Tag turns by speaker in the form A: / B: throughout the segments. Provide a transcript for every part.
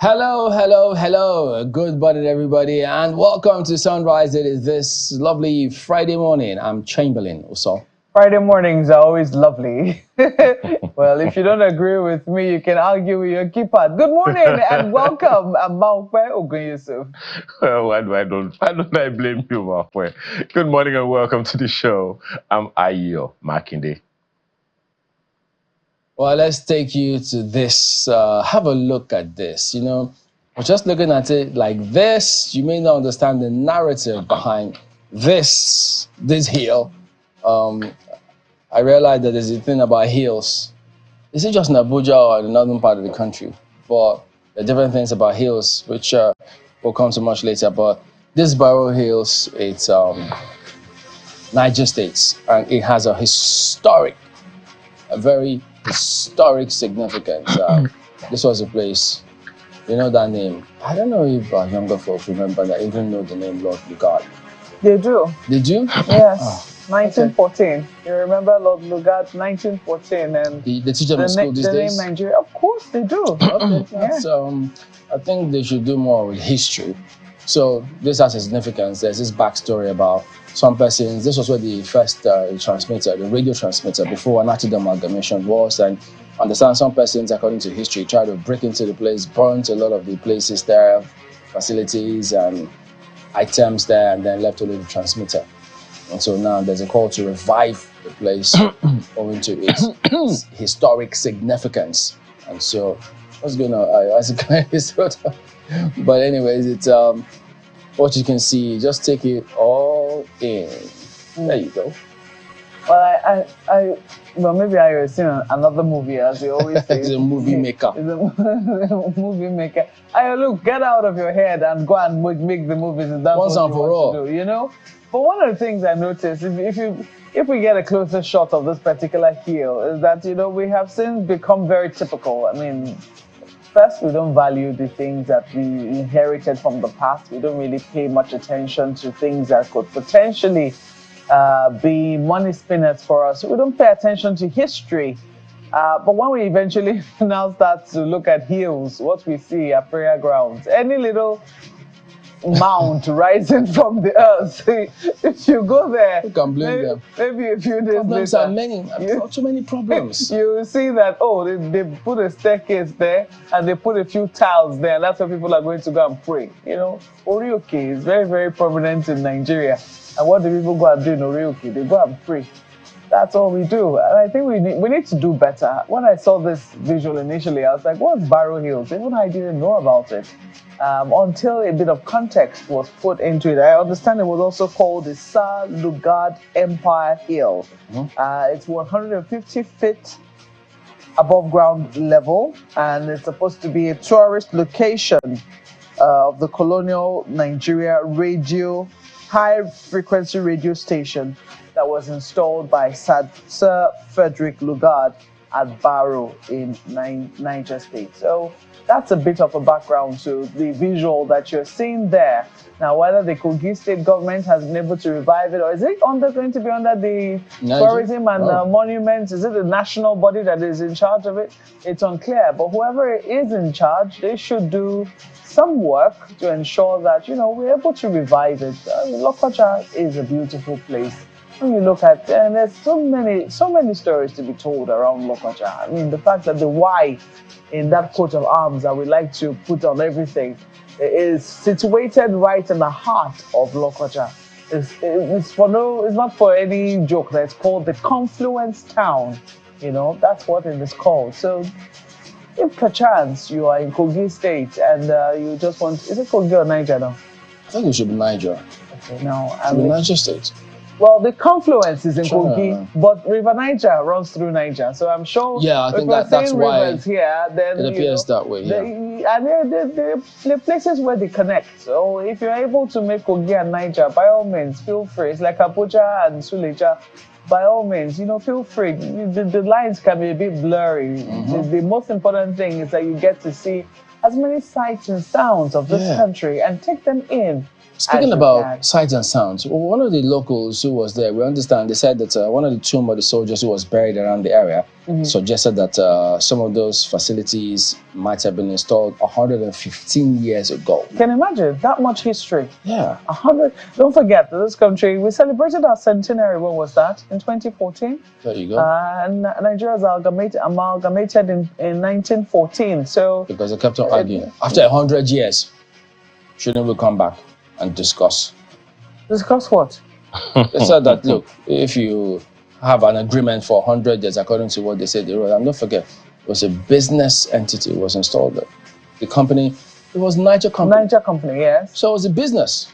A: Hello, hello, hello. Good morning, everybody, and welcome to Sunrise. It is this lovely Friday morning. I'm Chamberlain also.
B: Friday mornings are always lovely. Well, if you don't agree with me, you can argue with your keeper. Good morning and welcome. I'm Maupe Ogunyusuf.
C: Well, why don't I blame you, Mafwe? Good morning and welcome to the show. I'm Ayo Makinde.
A: Well, let's take you to this. Have a look at this. Just looking at it like this, you may not understand the narrative behind this hill. I realized that there's a thing about hills. Is it just in Abuja or in the northern part of the country? But there are different things about hills, which we'll come to much later. But this Barrow Hills, it's Niger State, and it has a very historic significance. This was a place, you know that name. I don't know if our younger folks remember that, even know the name Lord Lugard.
B: They do.
A: Did you?
B: Yes.
A: Oh.
B: 1914. Okay. You remember Lord Lugard, 1914, and
A: they teach them in school these days.
B: The name Nigeria, of course they do.
A: Okay, I think they should do more with history. So this has a significance. There's this backstory about some persons. This was where the first transmitter, the radio transmitter, before an amalgamation was, and understand some persons, according to history, tried to break into the place, burnt a lot of the places there, facilities and items there, and then left only the transmitter. And so now there's a call to revive the place owing to its historic significance. And so what's going on? But anyways, it's what you can see, just take it all in. There you go.
B: Well, well, maybe I was seeing another movie, as you always say.
A: It's a movie maker.
B: It's a movie maker. Look, get out of your head and go and make the movies. And that's
A: once
B: what
A: and for all.
B: to do, you know? But one of the things I noticed, if we get a closer shot of this particular hill, is that, we have since become very typical. I mean, first, we don't value the things that we inherited from the past. We don't really pay much attention to things that could potentially be money spinners for us. We don't pay attention to history. But when we eventually now start to look at hills, what we see are prayer grounds. Any little mound rising from the earth. If you go there,
A: you can blame them.
B: Maybe a few days
A: problems
B: later,
A: are many. Too many problems.
B: You will see that they put a staircase there and they put a few tiles there. And that's where people are going to go and pray. Orioke is very, very prominent in Nigeria. And what do people go and do in Orioke? They go and pray. That's all we do. And I think we need to do better. When I saw this visual initially, I was like, what's Barrow Hills? Even I didn't know about it. Until a bit of context was put into it. I understand it was also called the Sir Lugard Empire Hill. Mm-hmm. It's 150 feet above ground level, and it's supposed to be a tourist location of the colonial Nigeria high-frequency radio station that was installed by Sir Frederick Lugard at Barrow in Niger State. So that's a bit of a background to the visual that you're seeing there. Now, whether the Kogi state government has been able to revive it, or is it going to be under the tourism and monuments? Is it a national body that is in charge of it? It's unclear. But whoever is in charge, they should do some work to ensure that, we're able to revive it. Lokoja is a beautiful place. When you look at, and there's so many stories to be told around Lokoja. I mean, the fact that the Y in that coat of arms that we like to put on everything is situated right in the heart of Lokoja. It's not for any joke that it's called the Confluence Town. That's what it is called. So if perchance you are in Kogi State and you just want, is it Kogi or Niger now?
A: I think it should be Niger.
B: Okay, now
A: it should be Niger State.
B: Well, the confluence is in Kogi, but River Niger runs through Niger. So I'm sure
A: I think that's why
B: here, then,
A: it appears that way. Yeah.
B: The places where they connect. So if you're able to make Kogi and Niger, by all means, feel free. It's like Abuja and Suleja. By all means, feel free. The lines can be a bit blurry. Mm-hmm. The most important thing is that you get to see as many sights and sounds of this country and take them in.
A: Speaking about sights and sounds, one of the locals who was there, we understand, they said that one of the tomb of the soldiers who was buried around the area suggested that some of those facilities might have been installed 115 years ago.
B: Can you imagine that much history?
A: Yeah.
B: 100. Don't forget that this country, we celebrated our centenary. When was that? In 2014.
A: There you go.
B: And Nigeria was amalgamated in 1914. So
A: because they kept on arguing. After 100 years, shouldn't we come back and discuss?
B: Discuss what?
A: They said that, look, if you have an agreement for 100 years, according to what they said they wrote, and don't forget, it was a business entity was installed there. The company, it was Niger Company.
B: Niger Company, yes.
A: So it was a business.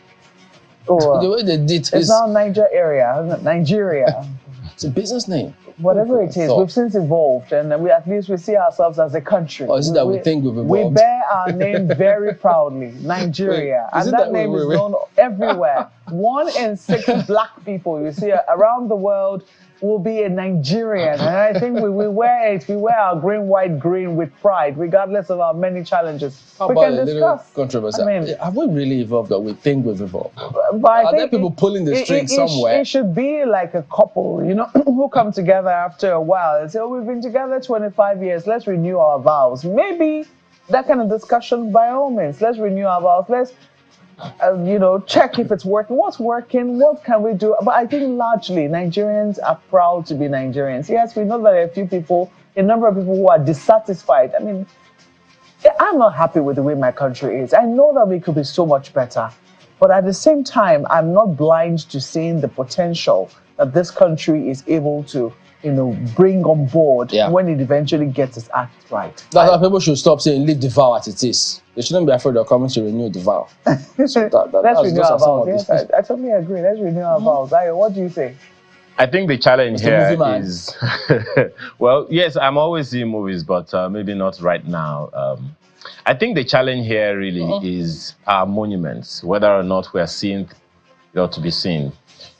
B: Oh,
A: the way they did
B: it's now Niger area, isn't it? Nigeria.
A: It's a business name.
B: Whatever it is, we've since evolved, and at least we see ourselves as a country.
A: Or is it that we think we've evolved?
B: We bear our name very proudly, Nigeria, and that name is known everywhere. 1 in 6 black people you see around the world will be a Nigerian, and I think we wear it. We wear our green, white, green with pride, regardless of our many challenges.
A: How
B: we
A: about
B: can discuss.
A: Controversy. I mean, have we really evolved, or we think we've evolved?
B: But
A: Are there people pulling the strings somewhere?
B: It should be like a couple, you know, who come together after a while and say, "Oh, we've been together 25 years. Let's renew our vows." Maybe that kind of discussion, by all means, let's renew our vows. Let's check if it's working. What's working? What can we do? But I think largely Nigerians are proud to be Nigerians. Yes, we know that there are a number of people who are dissatisfied. I mean, I'm not happy with the way my country is. I know that we could be so much better. But at the same time, I'm not blind to seeing the potential that this country is able to, bring on board when it eventually gets its act right.
A: That's why people should stop saying, leave the vow as it is. They shouldn't be afraid of coming to renew the vow. So
B: let's renew our vows. Yes, I totally agree. Let's renew our vows. Ayo, what do you say?
C: I think the challenge here is, well, yes, I'm always seeing movies, but maybe not right now. I think the challenge here really is our monuments, whether or not we are seen or to be seen.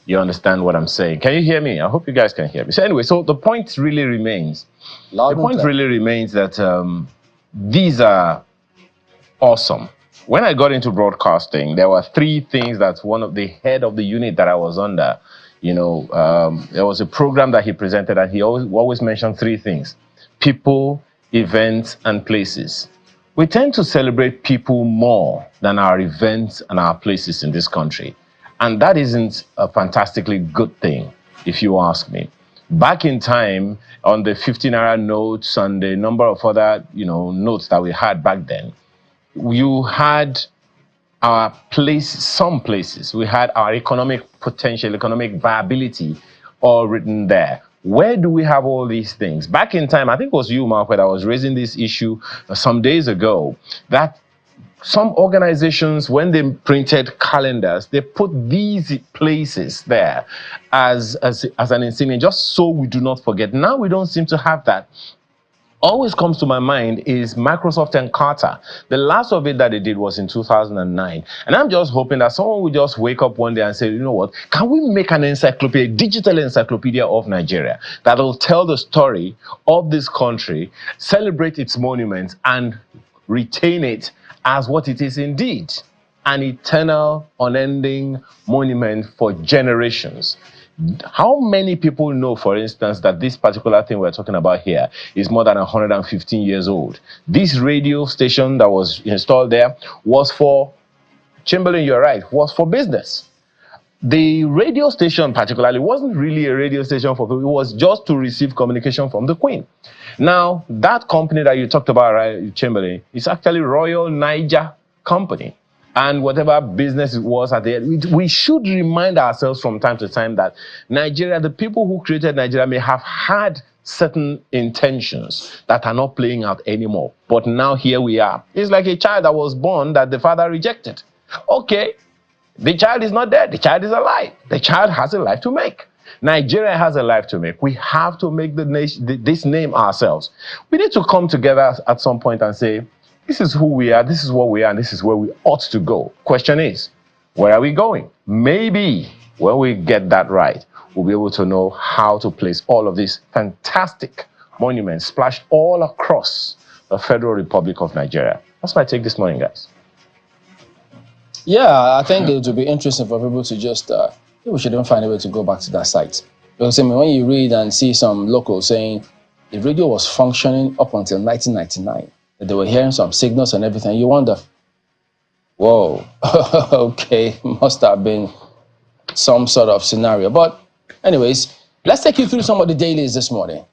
C: You understand what I'm saying? Can you hear me? I hope you guys can hear me. So anyway, so the point really remains. That these are awesome. When I got into broadcasting, there were 3 things that one of the head of the unit that I was under, there was a program that he presented, and he always mentioned 3 things: people, events, and places. We tend to celebrate people more than our events and our places in this country. And that isn't a fantastically good thing, if you ask me. Back in time, on the 15-hour notes and the number of other, notes that we had back then, you had our place, some places, we had our economic potential, economic viability all written there. Where do we have all these things? Back in time, I think it was you, Mark, that was raising this issue some days ago, that some organizations, when they printed calendars, they put these places there as an insignia, just so we do not forget. Now we don't seem to have that. Always comes to my mind is Microsoft and Carter. The last of it that they did was in 2009. And I'm just hoping that someone will just wake up one day and say, you know what, can we make an encyclopedia, digital encyclopedia of Nigeria that will tell the story of this country, celebrate its monuments, and retain it as what it is indeed, an eternal, unending monument for generations. How many people know, for instance, that this particular thing we're talking about here is more than 115 years old? This radio station that was installed there was for, Chamberlain, you're right, was for business. The radio station particularly wasn't really a radio station for people. It was just to receive communication from the Queen. Now, that company that you talked about, right, Chamberlain, is actually Royal Niger Company. And whatever business it was at the end, we should remind ourselves from time to time that Nigeria, the people who created Nigeria may have had certain intentions that are not playing out anymore. But now here we are. It's like a child that was born that the father rejected. Okay. The child is not dead. The child is alive. The child has a life to make. Nigeria has a life to make. We have to make this name ourselves. We need to come together at some point and say, this is who we are, this is what we are, and this is where we ought to go. Question is, where are we going? Maybe when we get that right, we'll be able to know how to place all of these fantastic monuments splashed all across the Federal Republic of Nigeria. That's my take this morning, guys.
A: Yeah, I think it would be interesting for people to just, we should even find a way to go back to that site. Because I mean, when you read and see some locals saying, the radio was functioning up until 1999. They were hearing some signals and everything. You wonder, whoa, okay, must have been some sort of scenario. But anyways, let's take you through some of the dailies this morning.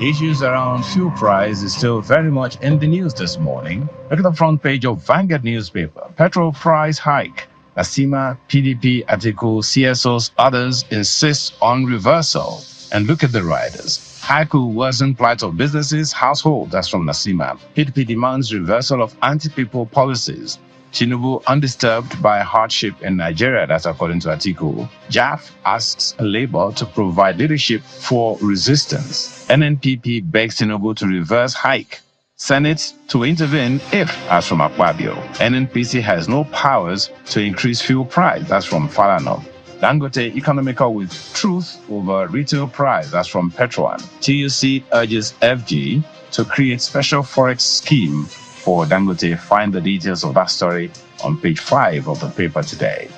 D: Issues around fuel price is still very much in the news this morning. Look at the front page of Vanguard newspaper. Petrol price hike. Asima, PDP, article, CSOs, others insist on reversal. And look at the riders. Hike will worsen plight of businesses, households. That's from Nasima. PDP demands reversal of anti-people policies. Tinubu undisturbed by hardship in Nigeria, that's according to article. JAF asks Labour to provide leadership for resistance. NNPP begs Tinubu to reverse hike. Senate to intervene if, as from Akpabio. NNPC has no powers to increase fuel price, that's from Falana. Dangote economical with truth over retail price, that's from Petron. TUC urges FG to create special forex scheme for Dangote. Find the details of that story on page 5 of the paper today.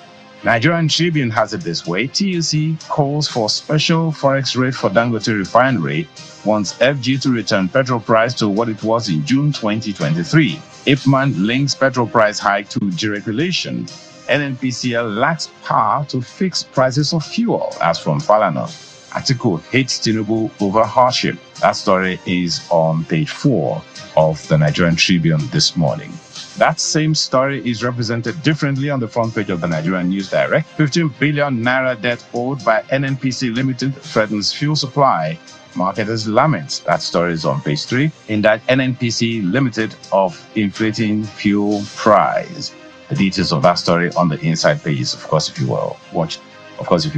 D: Nigerian Tribune has it this way. TUC calls for special forex rate for Dangote refinery, wants FG to return petrol price to what it was in June 2023. Ipman links petrol price hike to deregulation. NNPCL lacks power to fix prices of fuel, as from Falana. Article hates Tinubu over hardship. That story is on page 4 of the Nigerian Tribune this morning. That same story is represented differently on the front page of the Nigerian News Direct. 15 billion naira debt owed by NNPC Limited threatens fuel supply. Marketers lament. That story is on page 3. In that NNPC Limited of inflating fuel price. The details of that story on the inside pages, of course, if you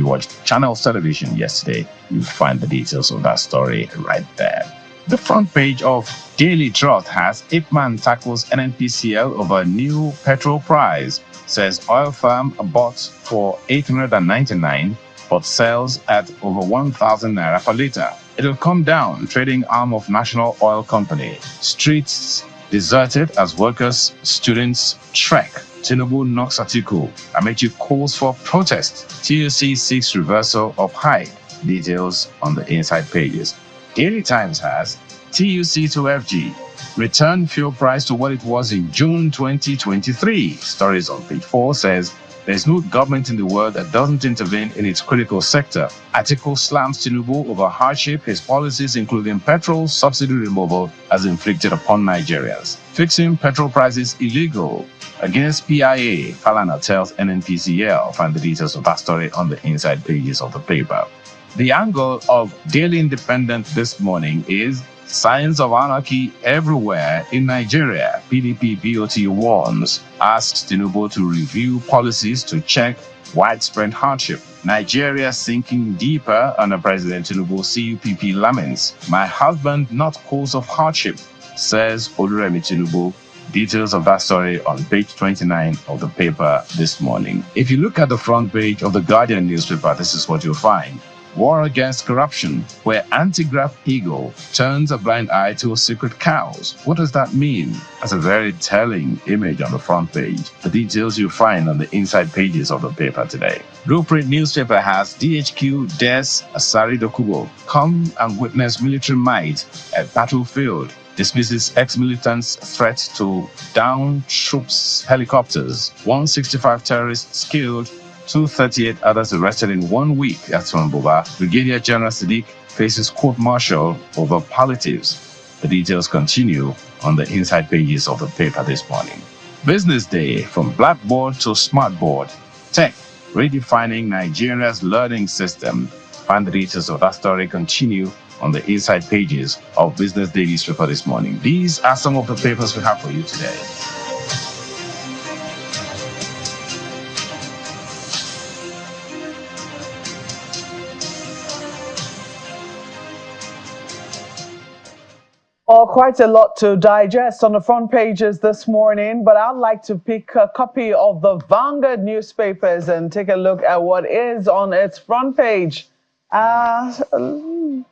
D: watched Channels Television yesterday, you'll find the details of that story right there. The front page of Daily Trust has Ipman tackles NNPCL over new petrol price, says oil firm bought for 899 but sells at over 1,000 naira per litre. It'll come down, trading arm of National Oil Company. Streets deserted as workers, students trek. Tinubu knocks article. Amechi calls for protest. TUC seeks reversal of hike. Details on the inside pages. Daily Times has TUC to FG. Return fuel price to what it was in June 2023. Stories on page 4 says there's no government in the world that doesn't intervene in its critical sector. Article slams Tinubu over hardship his policies, including petrol subsidy removal, has inflicted upon Nigerians. Fixing petrol prices illegal. Against PIA, Falana tells NNPCL. Find the details of that story on the inside pages of the paper. The angle of Daily Independent this morning is signs of anarchy everywhere in Nigeria. PDP BOT warns, asks Tinubu to review policies to check widespread hardship. Nigeria sinking deeper under President Tinubu. CUPP laments. My husband not cause of hardship, says Oluremi Tinubu. Details of that story on page 29 of the paper this morning. If you look at the front page of the Guardian newspaper, this is what you'll find. War against corruption, where anti-graft eagle turns a blind eye to secret cows. What does that mean? That's a very telling image on the front page. The details you find on the inside pages of the paper today. Blueprint newspaper has DHQ dares Asari Dokubo. Come and witness military might at battlefield. Dismisses ex-militants' threat to down troops' helicopters. 165 terrorists killed, 238 others arrested in 1 week. That's from Boba. Brigadier General Sadiq faces court-martial over palliatives. The details continue on the inside pages of the paper this morning. Business Day, from blackboard to smartboard. Tech, redefining Nigeria's learning system. Find the details of that story continue on the inside pages of Business Day newspaper this morning. These are some of the papers we have for you today.
B: Oh, quite a lot to digest on the front pages this morning, but I'd like to pick a copy of the Vanguard newspapers and take a look at what is on its front page. Tinubu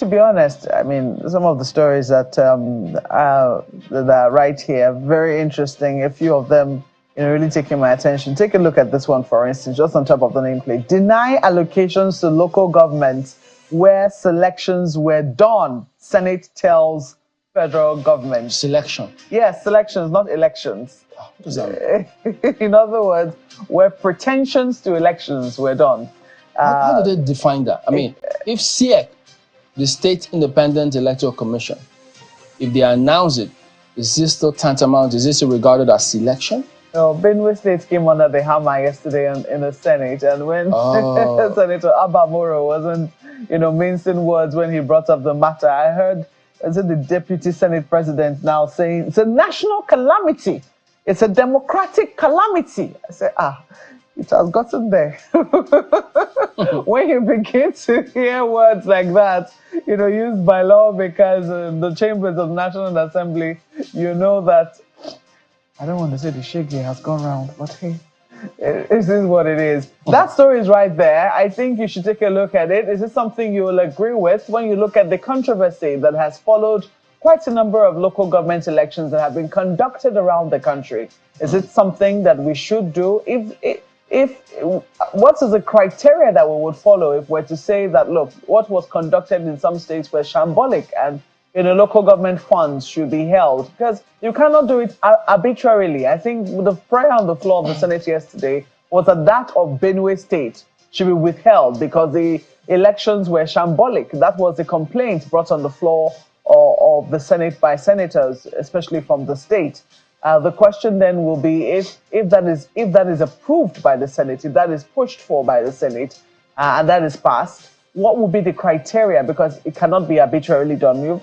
B: to be honest, I mean, some of the stories that are right here are very interesting. A few of them, really taking my attention. Take a look at this one, for instance, just on top of the nameplate. Deny allocations to local governments where selections were done. Senate tells federal government.
A: Selection.
B: Yes, selections, not elections.
A: What does that mean?
B: In other words, where pretensions to elections were done.
A: How do they define that? I mean, if SIEC, the State Independent Electoral Commission, if they announce it, is this still tantamount? Is this regarded as selection?
B: No, Benue State came under the hammer yesterday in the Senate, and when Senator Abamoro wasn't, mincing words when he brought up the matter, I heard the Deputy Senate President now saying it's a national calamity. It's a democratic calamity. I said, it has gotten there. When you begin to hear words like that, used by lawmakers in the chambers of National Assembly, you know that, I don't want to say the shaggy has gone round, but hey, this is what it is. That story is right there. I think you should take a look at it. Is it something you will agree with when you look at the controversy that has followed quite a number of local government elections that have been conducted around the country? Is it something that we should do? What is the criteria that we would follow if we're to say that, look, what was conducted in some states was shambolic and local government funds should be held? Because you cannot do it arbitrarily. I think the prayer on the floor of the Senate yesterday was that of Benue State should be withheld because the elections were shambolic. That was the complaint brought on the floor of the Senate by senators, especially from the state. The question then will be if that is approved by the Senate, if that is pushed for by the Senate, and that is passed, what will be the criteria? Because it cannot be arbitrarily done.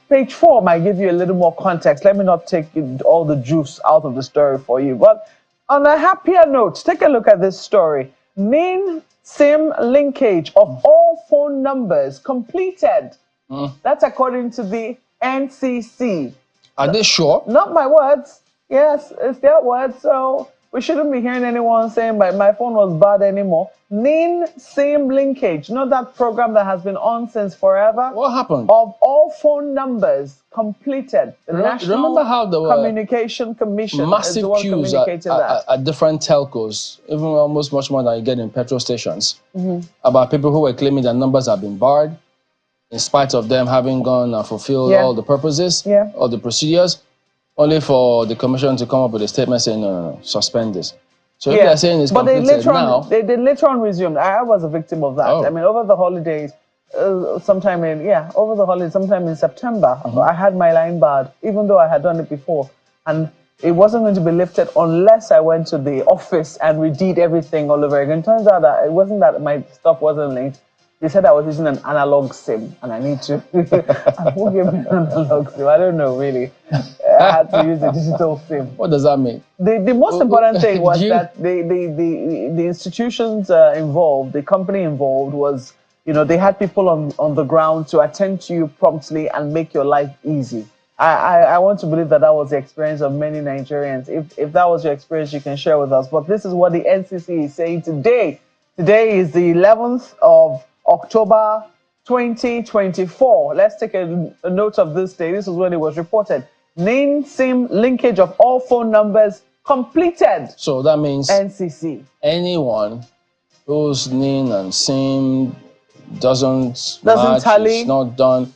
B: Page 4 might give you a little more context. Let me not take all the juice out of the story for you. But on a happier note, take a look at this story. NIN SIM linkage of all phone numbers completed. That's according to the NCC.
A: Are they sure?
B: Not my words. Yes, it's their words. So we shouldn't be hearing anyone saying my phone was bad anymore. NIN SIM linkage, not that program that has been on since forever.
A: What happened?
B: Of all phone numbers completed. The National
A: Remember how there were
B: Communication Commission
A: massive queues at different telcos, even almost much more than you get in petrol stations, about people who were claiming their numbers have been barred, in spite of them having gone and fulfilled all the purposes, all the procedures, only for the commission to come up with a statement saying, no, suspend this. So if they're saying it's completed now...
B: They later on resumed. I was a victim of that. I mean, over the holidays, sometime in September, I had my line barred, even though I had done it before. And it wasn't going to be lifted unless I went to the office and redid everything all over again. Turns out that it wasn't that my stuff wasn't linked. They said I was using an analog SIM, and I need to. Who gave me an analog SIM? I don't know, really. I had to use a digital SIM.
A: What does that mean?
B: The most important thing was that the institutions involved, the company involved, was, they had people on the ground to attend to you promptly and make your life easy. I want to believe that was the experience of many Nigerians. If that was your experience, you can share with us. But this is what the NCC is saying today. Today is the 11th of October 2024. Let's take a note of this day. This is when it was reported. NIN SIM linkage of all phone numbers completed.
A: So that means
B: NCC.
A: Anyone whose NIN and SIM doesn't match,
B: tally,
A: it's not done,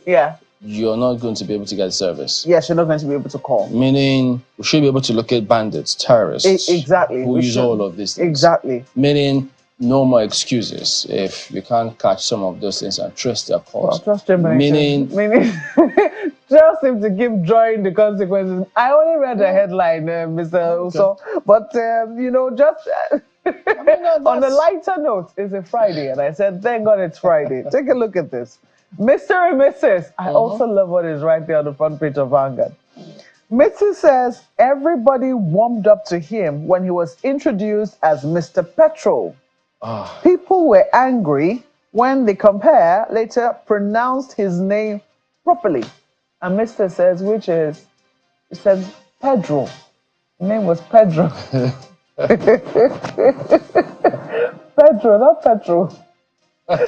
B: you're
A: not going to be able to get service.
B: Yes, you're not going to be able to call.
A: Meaning we should be able to locate bandits, terrorists,
B: exactly,
A: who use all of these things.
B: Exactly.
A: Meaning no more excuses if you can't catch some of those things and trace their cause. Meaning
B: just seem to keep drawing the consequences. I only read the headline, Mr. Uso, but on the lighter note, it's a Friday, and I said, thank God it's Friday. Take a look at this. Mr. and Mrs. I also love what is right there on the front page of Vanguard. Mrs. says everybody warmed up to him when he was introduced as Mr. Petrol. People were angry when the compare later pronounced his name properly. And Mr. says, he said Pedro. His name was Pedro. Pedro, not Petro.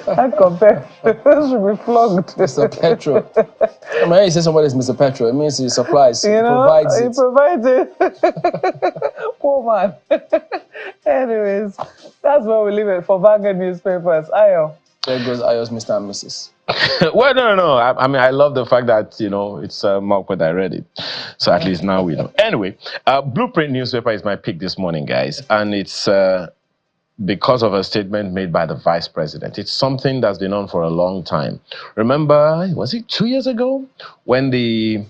B: That compare should be flogged.
A: Mr. Petro. I mean, when you say somebody is Mr. Petro, it means he supplies,
B: You
A: he
B: know,
A: provides
B: he
A: it.
B: provides it. Poor man. Anyways, that's where we leave it for Vanguard newspapers. Ayo.
A: There goes Ayos, Mr. and Mrs.
C: Well, no. I mean, I love the fact that, it's Mark when I read it. So at least now we know. Anyway, Blueprint newspaper is my pick this morning, guys. And it's because of a statement made by the vice president. It's something that's been on for a long time. Remember, was it 2 years ago when the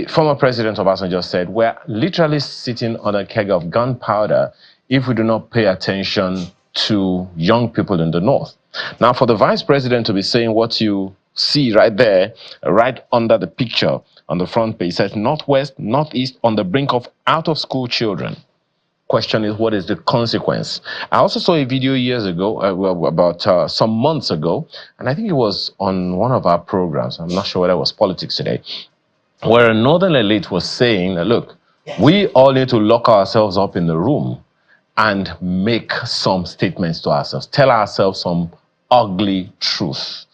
C: former president of Obasanjo said, we're literally sitting on a keg of gunpowder if we do not pay attention to young people in the north. Now, for the vice president to be saying what you see right there, right under the picture on the front page, it says Northwest, Northeast on the brink of out-of-school children. Question is, what is the consequence? I also saw a video years ago, about some months ago, and I think it was on one of our programs. I'm not sure whether it was Politics Today, where a northern elite was saying, look, we all need to lock ourselves up in the room and make some statements to ourselves, tell ourselves some ugly truth,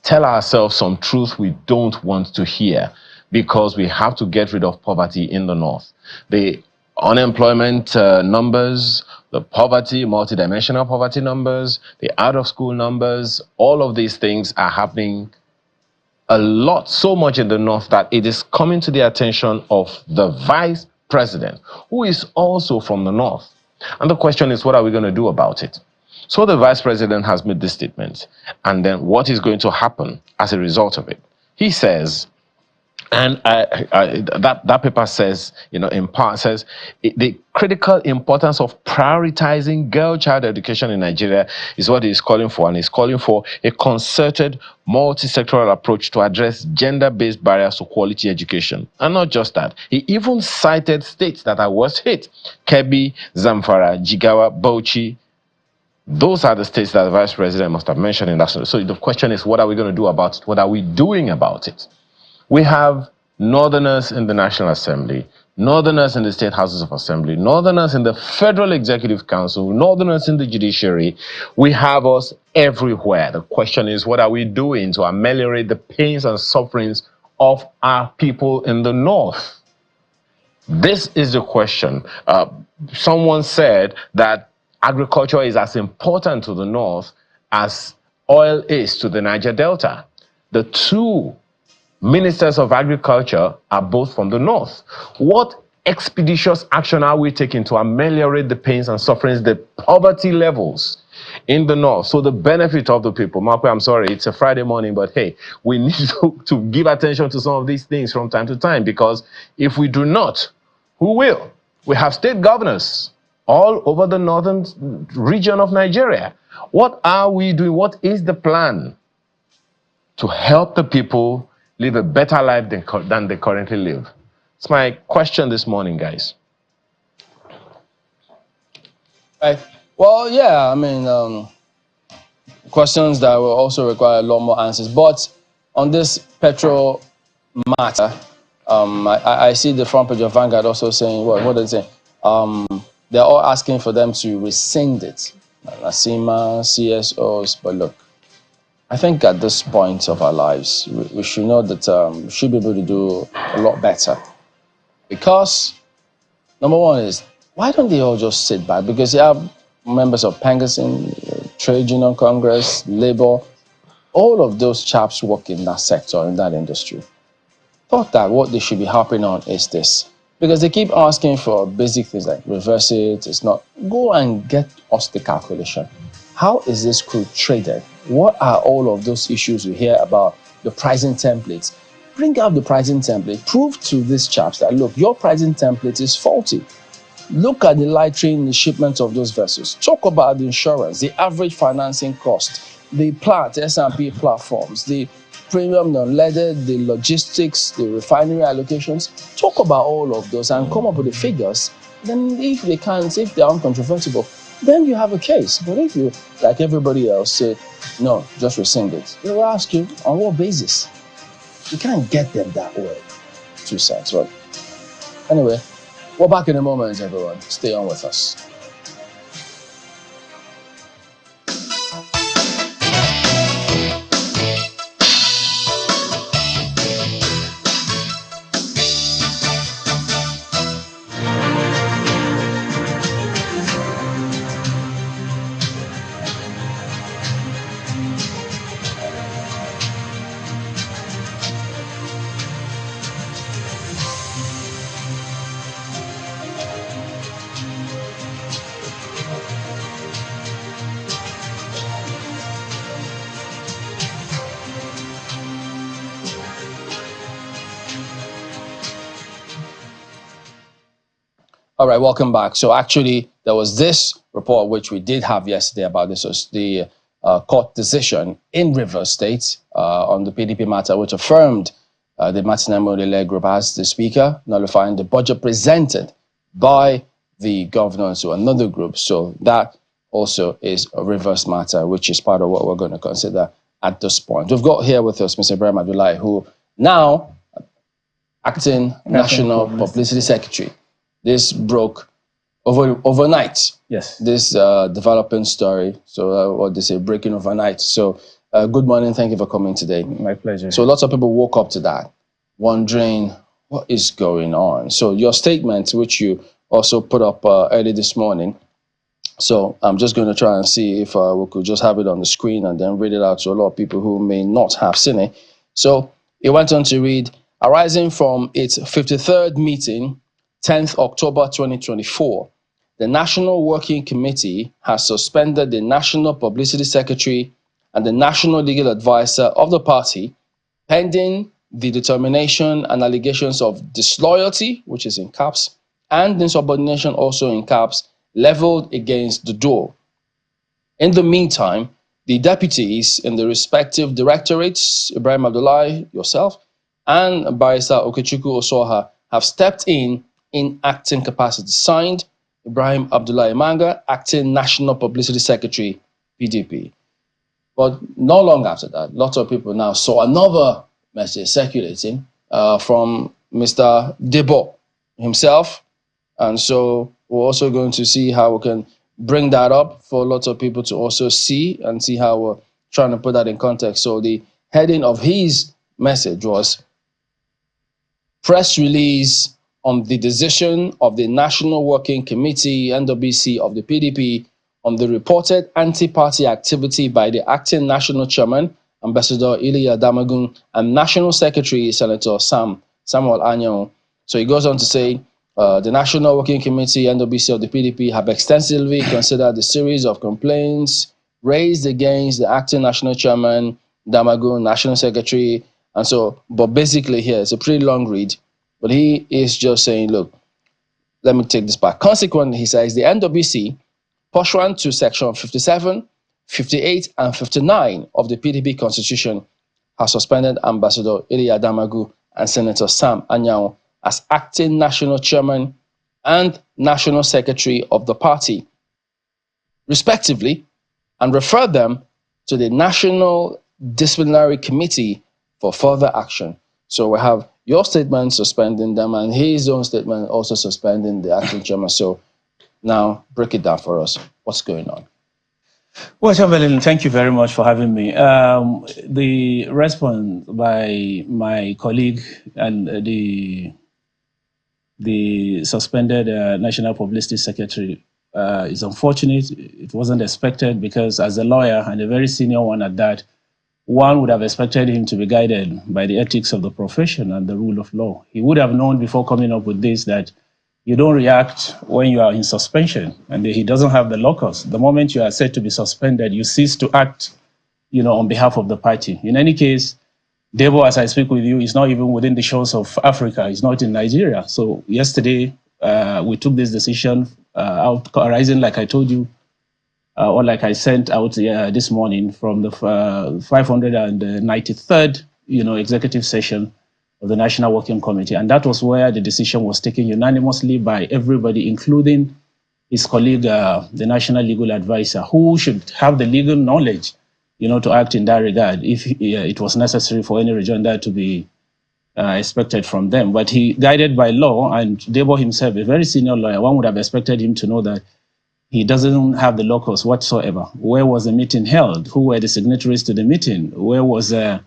C: tell ourselves some truth we don't want to hear, because we have to get rid of poverty in the north. The unemployment numbers, the poverty, multidimensional poverty numbers, the out-of-school numbers, all of these things are happening a lot, so much in the north that it is coming to the attention of the vice president, who is also from the north. And the question is, what are we going to do about it? So the vice president has made this statement, and then what is going to happen as a result of it? He says, and that paper says, in part says, the critical importance of prioritizing girl child education in Nigeria is what he's calling for. And he's calling for a concerted, multi-sectoral approach to address gender-based barriers to quality education. And not just that, he even cited states that are worst hit: Kebbi, Zamfara, Jigawa, Bauchi. Those are the states that the vice president must have mentioned in that. So the question is, what are we going to do about it? What are we doing about it? We have northerners in the National Assembly, northerners in the state houses of assembly, northerners in the Federal Executive Council, northerners in the judiciary. We have us everywhere. The question is, what are we doing to ameliorate the pains and sufferings of our people in the north? This is the question. Someone said that agriculture is as important to the north as oil is to the Niger Delta. The two ministers of agriculture are both from the north. What expeditious action are we taking to ameliorate the pains and sufferings, the poverty levels in the north, so the benefit of the people? Marco, I'm sorry, it's a Friday morning, but hey, we need to give attention to some of these things from time to time, because if we do not, who will? We have state governors all over the northern region of Nigeria. What are we doing? What is the plan to help the people live a better life than they currently live? It's my question this morning, guys.
A: Right. Well, yeah, I mean, questions that will also require a lot more answers. But on this petrol matter, I see the front page of Vanguard also saying, what are they saying? They're all asking for them to rescind it. NASIMA, CSOs, but look, I think at this point of our lives, we should know that we should be able to do a lot better. Because, number one is, why don't they all just sit back? Because you have members of Pengasin, Trade Union Congress, Labour, all of those chaps work in that sector, in that industry. Thought that what they should be harping on is this. Because they keep asking for basic things like reverse it, it's not. Go and get us the calculation. How is this crude traded? What are all of those issues we hear about, the pricing templates? Bring out the pricing template. Prove to these chaps that, look, your pricing template is faulty. Look at the light train, the shipment of those vessels. Talk about the insurance, the average financing cost, the plant, S&P platforms, the premium non-leaded, the logistics, the refinery allocations. Talk about all of those and come up with the figures. Then if they can't, if they're uncontrovertible, then you have a case. But if you, like everybody else, say, no, just rescind it, they will ask you, on what basis? You can't get them that way. 2 cents, right? Anyway, we're back in a moment, everyone. Stay on with us. All right, welcome back. So actually, there was this report which we did have yesterday about this, was the court decision in Rivers State on the PDP matter, which affirmed the Martin Emodele group as the speaker, nullifying the budget presented by the governor to another group. So that also is a reverse matter, which is part of what we're going to consider at this point. We've got here with us Mr. Ibrahim Abdullahi, who now acting National Publicity Secretary. This broke overnight.
E: Yes.
A: This developing story. So what they say, breaking overnight. So good morning. Thank you for coming today.
E: My pleasure.
A: So lots of people woke up to that, wondering what is going on. So your statement, which you also put up early this morning. So I'm just going to try and see if we could just have it on the screen and then read it out to a lot of people who may not have seen it. So it went on to read, arising from its 53rd meeting, 10th October 2024, the National Working Committee has suspended the National Publicity Secretary and the National Legal Advisor of the party, pending the determination and allegations of disloyalty, which is in caps, and insubordination, also in caps, leveled against the door. In the meantime, the deputies in the respective directorates, Ibrahim Abdullahi, yourself, and Barrister Okechukwu Osoha, have stepped in acting capacity. Signed, Ibrahim Abdullahi Manga, acting National Publicity Secretary, PDP. But not long after that, lots of people now saw another message circulating from Mr. Debo himself. And so we're also going to see how we can bring that up for lots of people to also see and see how we're trying to put that in context. So the heading of his message was press release on the decision of the National Working Committee, NWC of the PDP, on the reported anti-party activity by the acting national chairman, Ambassador Iliya Damagun, and National Secretary, Senator Samuel Anyanwu. So he goes on to say, the National Working Committee, NWC of the PDP, have extensively considered the series of complaints raised against the acting national chairman, Damagun, National Secretary. And so, but basically here, it's a pretty long read. But he is just saying, look, let me take this back. Consequently, he says, the NWC, pursuant to section 57, 58, and 59 of the PDP Constitution, has suspended Ambassador Iliya Damagun and Senator Sam Anyanwu as acting national chairman and national secretary of the party, respectively, and referred them to the National Disciplinary Committee for further action. So we have your statement suspending them and his own statement also suspending the acting chairman. So now break it down for us. What's going on?
E: Well, Chamberlain, thank you very much for having me. The response by my colleague and the suspended National Publicity Secretary is unfortunate. It wasn't expected because as a lawyer and a very senior one at that, one would have expected him to be guided by the ethics of the profession and the rule of law. He would have known before coming up with this that you don't react when you are in suspension and he doesn't have the locus. The moment you are said to be suspended, you cease to act, on behalf of the party. In any case, Debo, as I speak with you, is not even within the shores of Africa. He's not in Nigeria. So yesterday, we took this decision out arising, like I told you, or like I sent out this morning from the 593rd, executive session of the National Working Committee. And that was where the decision was taken unanimously by everybody, including his colleague, the National Legal Advisor, who should have the legal knowledge, to act in that regard if it was necessary for any rejoinder to be expected from them. But he, guided by law, and Debo himself, a very senior lawyer, one would have expected him to know that he doesn't have the locus whatsoever. Where was the meeting held? Who were the signatories to the meeting? Where was that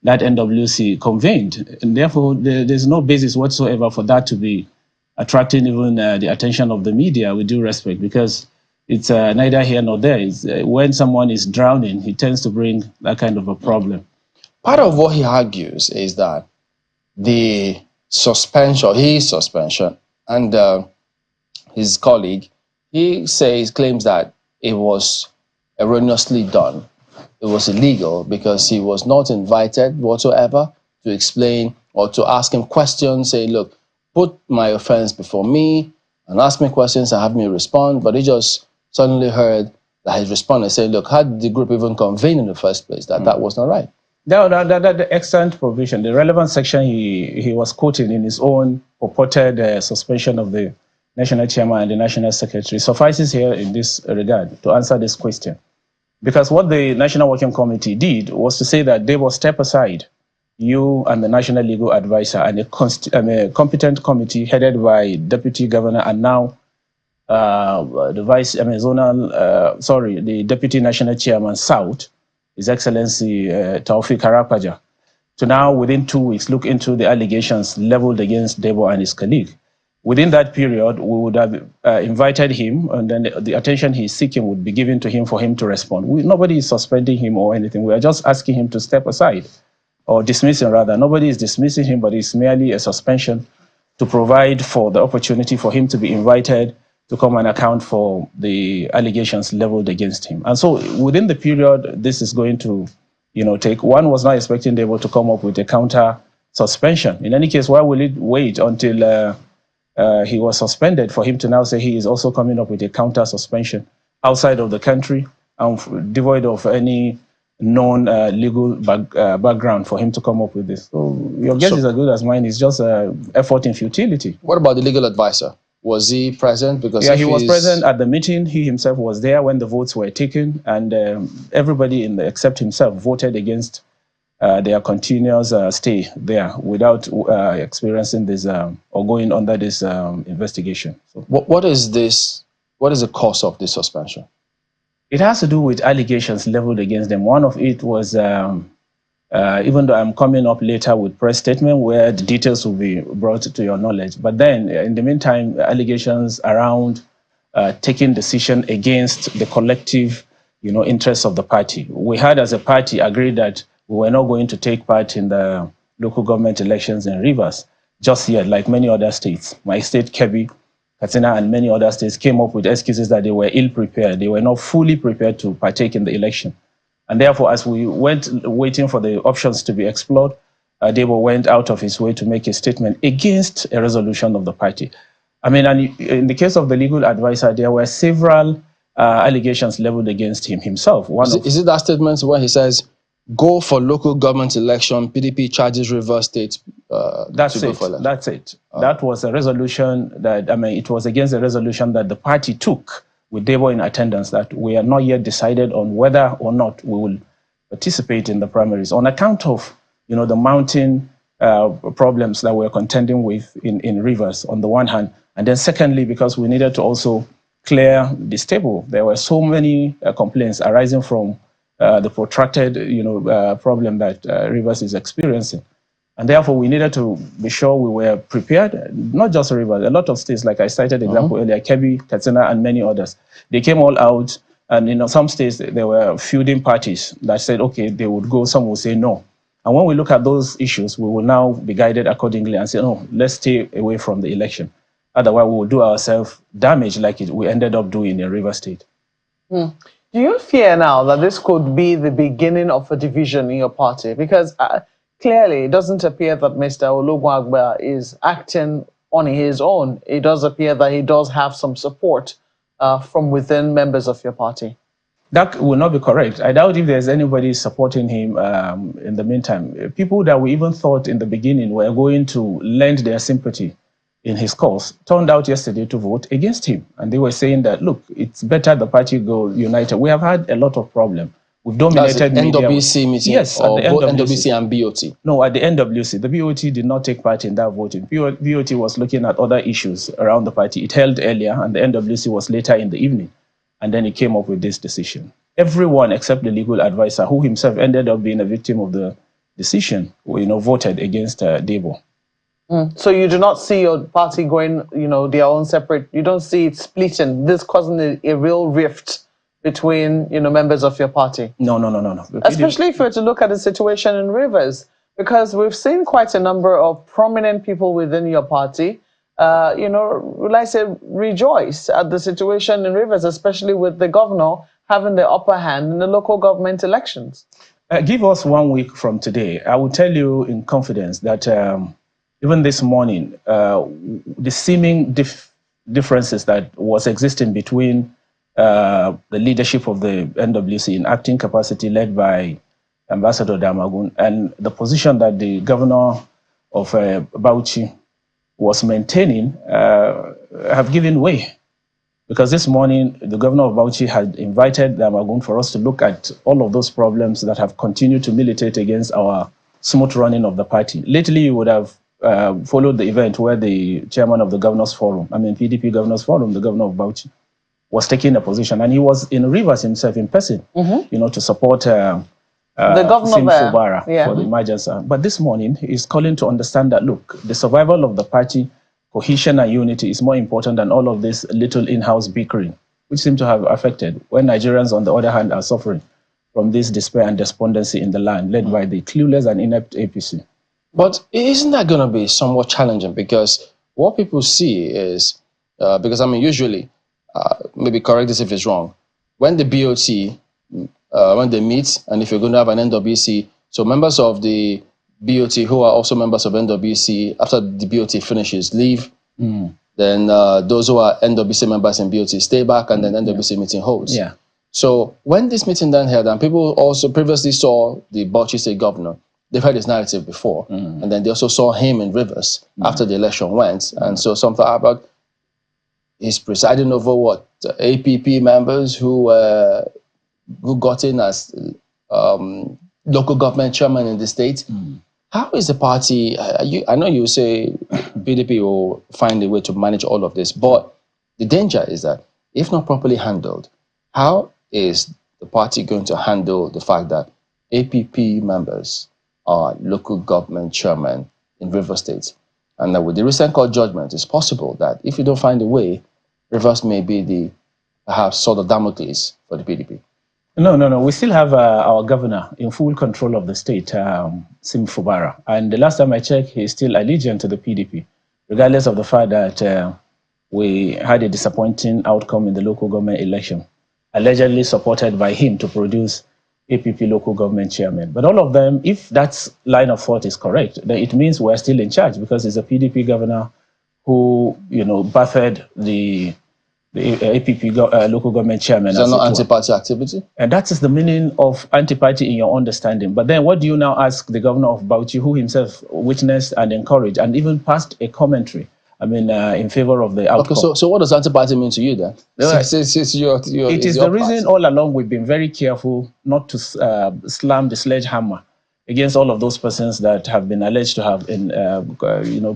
E: NWC convened? And therefore, there's no basis whatsoever for that to be attracting even the attention of the media, with due respect, because it's neither here nor there. It's, when someone is drowning, he tends to bring that kind of a problem.
A: Part of what he argues is that the suspension, his suspension, and his colleague, he claims that it was erroneously done. It was illegal because he was not invited whatsoever to explain or to ask him questions, saying, look, put my offense before me and ask me questions and have me respond, but he just suddenly heard that his respondent said, look, how did the group even convene in the first place? That was not right.
E: The excellent provision, the relevant section he was quoting in his own purported suspension of the national chairman and the national secretary suffices here in this regard to answer this question. Because what the National Working Committee did was to say that they will step aside, you and the National Legal Advisor and a competent committee headed by Deputy Governor and now the the Deputy National Chairman South, His Excellency Taufik Arapaja, to now within 2 weeks look into the allegations leveled against Debo and his colleague. Within that period, we would have invited him, and then the attention he's seeking would be given to him for him to respond. Nobody is suspending him or anything. We are just asking him to step aside, or dismissing rather. Nobody is dismissing him, but it's merely a suspension to provide for the opportunity for him to be invited to come and account for the allegations leveled against him. And so within the period this is going to take, one was not expecting Debo to come up with a counter suspension. In any case, why will it wait until he was suspended for him to now say he is also coming up with a counter suspension outside of the country and devoid of any known legal background for him to come up with this? So your guess is as good as mine. It's just effort in futility.
A: What about the legal advisor? Was he present? Because
E: he was present at the meeting. He himself was there when the votes were taken, and everybody except himself voted against their continuous stay there without experiencing this or going under this investigation. So,
A: what is this? What is the cause of this suspension?
E: It has to do with allegations leveled against them. One of it was, even though I'm coming up later with press statement where the details will be brought to your knowledge, but then in the meantime, allegations around taking decision against the collective, interests of the party. We had as a party agreed that we were not going to take part in the local government elections in Rivers just yet, like many other states. My state, Kebbi, Katsina, and many other states came up with excuses that they were ill-prepared. They were not fully prepared to partake in the election. And therefore, as we went waiting for the options to be explored, Debo went out of his way to make a statement against a resolution of the party. I mean, and in the case of the legal advisor, there were several allegations leveled against him himself.
A: Is it that statement where he says, go for local government election, PDP charges Rivers State
E: That's it. That was a resolution that, it was against a resolution that the party took with Debo in attendance, that we are not yet decided on whether or not we will participate in the primaries on account of, the mounting problems that we're contending with in Rivers on the one hand. And then secondly, because we needed to also clear this table. There were so many complaints arising from the protracted, problem that Rivers is experiencing. And therefore, we needed to be sure we were prepared, not just Rivers, a lot of states, like I cited example earlier, Kebbi, Katsina, and many others. They came all out, and some states, there were feuding parties that said, okay, they would go, some would say no. And when we look at those issues, we will now be guided accordingly and say, no, let's stay away from the election. Otherwise, we will do ourselves damage like we ended up doing in Rivers State.
B: Do you fear now that this could be the beginning of a division in your party? Because clearly, it doesn't appear that Mr. Ologunagba is acting on his own. It does appear that he does have some support from within members of your party.
E: That will not be correct. I doubt if there's anybody supporting him in the meantime. People that we even thought in the beginning were going to lend their sympathy in his cause turned out yesterday to vote against him. And they were saying that, look, it's better the party go united. We have had a lot of problems. We've dominated
A: media. NWC meeting?
E: Yes,
A: or
E: at the
A: both
E: NWC.
A: NWC and BOT?
E: No, at the NWC. The BOT did not take part in that voting. BOT was looking at other issues around the party. It held earlier, and the NWC was later in the evening. And then it came up with this decision. Everyone except the legal advisor, who himself ended up being a victim of the decision, voted against Debo.
B: So you do not see your party going, their own separate, you don't see it splitting, this causing a real rift between, members of your party?
E: No.
B: Especially if you were to look at the situation in Rivers, because we've seen quite a number of prominent people within your party, will I say, rejoice at the situation in Rivers, especially with the governor having the upper hand in the local government elections.
E: Give us 1 week from today. I will tell you in confidence that even this morning, the seeming differences that was existing between the leadership of the NWC in acting capacity led by Ambassador Damagun and the position that the governor of Bauchi was maintaining have given way. Because this morning, the governor of Bauchi had invited Damagun for us to look at all of those problems that have continued to militate against our smooth running of the party. Lately, you would have followed the event where the chairman of the Governors Forum, PDP Governors Forum, the governor of Bauchi, was taking a position. And he was in Rivers himself in person, to support the
B: governor there.
E: Fubara for the emergency. But this morning, he's calling to understand that, look, the survival of the party, cohesion and unity is more important than all of this little in-house bickering, which seem to have affected when Nigerians, on the other hand, are suffering from this despair and despondency in the land, led by the clueless and inept APC.
A: But isn't that going to be somewhat challenging? Because what people see is, usually, maybe correct this if it's wrong, when the BOT, when they meet, and if you're going to have an NWC, so members of the BOT who are also members of NWC, after the BOT finishes, leave. Then those who are NWC members in BOT stay back, and then NWC meeting holds.
E: Yeah.
A: So when this meeting then held, and people also previously saw the Bauchi State governor, they've heard his narrative before, and then they also saw him in Rivers after the election went, and so some thought about he's presiding over what APP members who got in as local government chairman in the state. How is the party? I know you say PDP will find a way to manage all of this, but the danger is that if not properly handled, how is the party going to handle the fact that APP members are local government chairmen in Rivers State? And that with the recent court judgment, it's possible that if you don't find a way, Rivers may be the perhaps sort of Damocles for the PDP.
E: No. We still have our governor in full control of the state, Sim Fubara. And the last time I checked, he's still allegiant to the PDP, regardless of the fact that we had a disappointing outcome in the local government election, allegedly supported by him to produce APP local government chairman. But all of them, if that line of thought is correct, then it means we're still in charge, because it's a PDP governor who, birthed the APP local government chairman.
A: Is that not anti-party activity?
E: And that is the meaning of anti-party in your understanding. But then what do you now ask the governor of Bauchi, who himself witnessed and encouraged and even passed a commentary, in favor of the outcome?
A: Okay, so what does anti-party mean to you then?
E: It is the reason all along we've been very careful not to slam the sledgehammer against all of those persons that have been alleged to have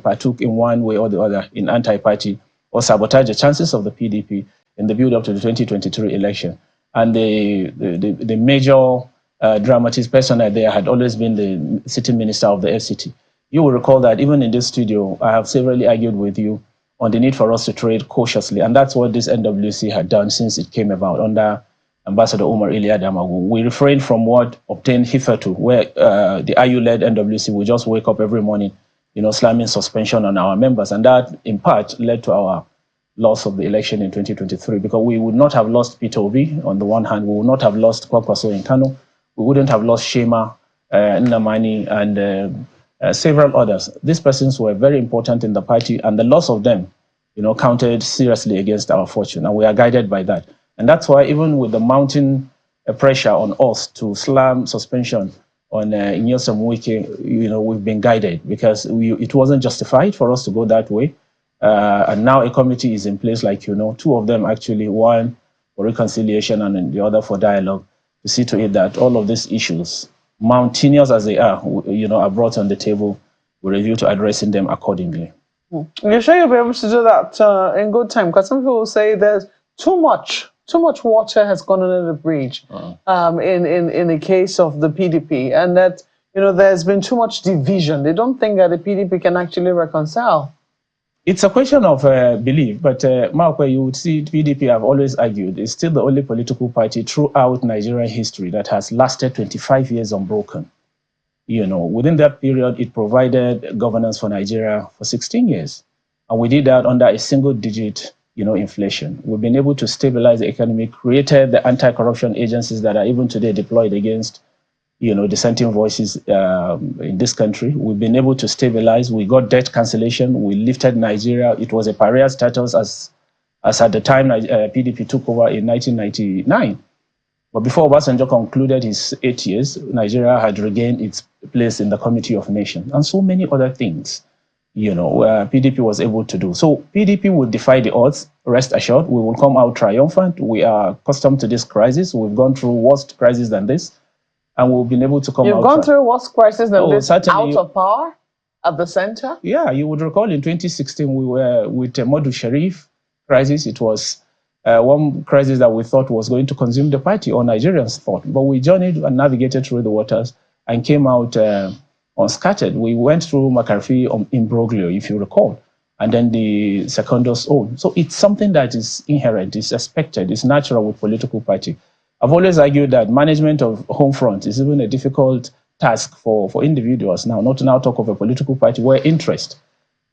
E: partook in one way or the other in anti-party or sabotage the chances of the PDP in the build-up to the 2023 election. And the major dramatist persona there had always been the sitting minister of the FCT. You will recall that even in this studio, I have severally argued with you on the need for us to trade cautiously. And that's what this NWC had done since it came about under Ambassador Umar Iliad Damagun. We refrained from what obtained hitherto, where the IU-led NWC will just wake up every morning, slamming suspension on our members. And that, in part, led to our loss of the election in 2023, because we would not have lost Peter Obi on the one hand, we would not have lost Kwakwaso in Kano, we wouldn't have lost Shema, Nnamani, and several others. These persons were very important in the party, and the loss of them, counted seriously against our fortune, and we are guided by that. And that's why even with the mounting pressure on us to slam suspension on Nyesom Wike, we've been guided, because it wasn't justified for us to go that way. And now a committee is in place, two of them actually, one for reconciliation and the other for dialogue, to see to it that all of these issues, mountainous as they are brought on the table. We review to addressing them accordingly.
B: You're sure you'll be able to do that in good time? Because some people say there's too much water has gone under the bridge in the case of the PDP, and that there's been too much division. They don't think that the PDP can actually reconcile.
E: It's a question of belief, but Mark, you would see PDP, I've always argued, is still the only political party throughout Nigerian history that has lasted 25 years unbroken. Within that period, it provided governance for Nigeria for 16 years. And we did that under a single-digit, inflation. We've been able to stabilize the economy, created the anti-corruption agencies that are even today deployed against dissenting voices in this country. We've been able to stabilize. We got debt cancellation. We lifted Nigeria. It was a pariah status as as at the time PDP took over in 1999. But before Obasanjo concluded his 8 years, Nigeria had regained its place in the Committee of Nations and so many other things, PDP was able to do. So PDP will defy the odds, rest assured. We will come out triumphant. We are accustomed to this crisis. We've gone through worse crisis than this, and we've been able to come out.
B: You've gone through worse crisis than this, out
E: certainly.
B: of power at the center?
E: Yeah, you would recall in 2016, we were with Modu Sharif crisis. It was one crisis that we thought was going to consume the party, or Nigerians thought. But we journeyed and navigated through the waters and came out unscattered. We went through McCarthy imbroglio, if you recall, and then the Secondo's own. So it's something that is inherent, it's expected, it's natural with political party. I've always argued that management of home front is even a difficult task for individuals now, not to now talk of a political party where interest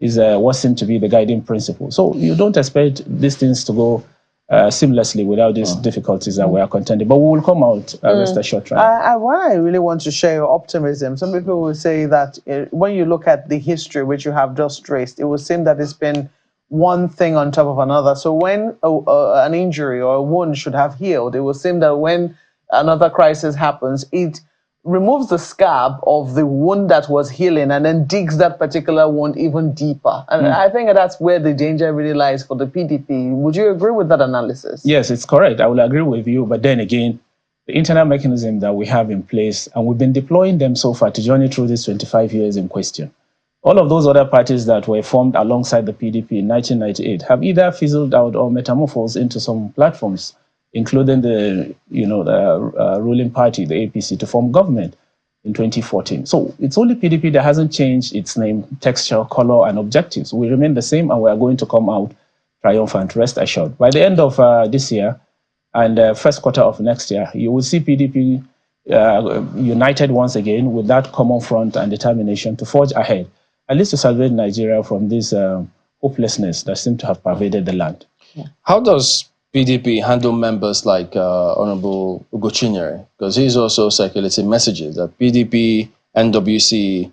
E: is what seems to be the guiding principle. So you don't expect these things to go seamlessly without these difficulties that we are contending. But we will come out, rest assured.
B: I really want to share your optimism. Some people will say that when you look at the history, which you have just traced, it would seem that it's been one thing on top of another. So when an injury or a wound should have healed, it would seem that when another crisis happens, it removes the scab of the wound that was healing and then digs that particular wound even deeper. And I think that's where the danger really lies for the PDP. Would you agree with that analysis?
E: Yes, it's correct. I will agree with you. But then again, the internal mechanism that we have in place, and we've been deploying them so far to journey through these 25 years in question. All of those other parties that were formed alongside the PDP in 1998 have either fizzled out or metamorphosed into some platforms, including the ruling party, the APC, to form government in 2014. So it's only PDP that hasn't changed its name, texture, color, and objectives. We remain the same, and we are going to come out triumphant, rest assured. By the end of this year and first quarter of next year, you will see PDP united once again with that common front and determination to forge ahead, at least to salvage Nigeria from this hopelessness that seems to have pervaded the land.
A: How does PDP handle members like Honorable Ugochinyere? Because he's also circulating messages that PDP, NWC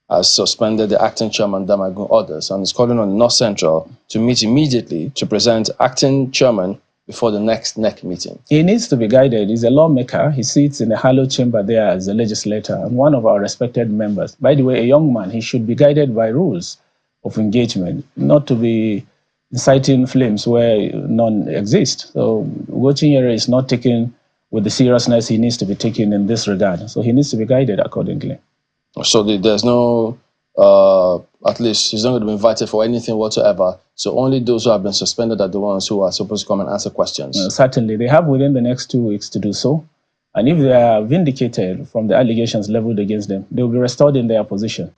A: has suspended the acting chairman, Damagun, others, and is calling on North Central to meet immediately to present acting chairman before the next NEC meeting.
E: He needs to be guided. He's a lawmaker. He sits in the hallowed chamber there as a legislator and one of our respected members. By the way, a young man, he should be guided by rules of engagement, not to be inciting flames where none exist. So Ugochinyere is not taken with the seriousness he needs to be taken in this regard. So he needs to be guided accordingly.
A: So there's no, at least he's not going to be invited for anything whatsoever. So only those who have been suspended are the ones who are supposed to come and answer questions.
E: Certainly. They have within the next 2 weeks to do so. And if they are vindicated from the allegations leveled against them, they will be restored in their position.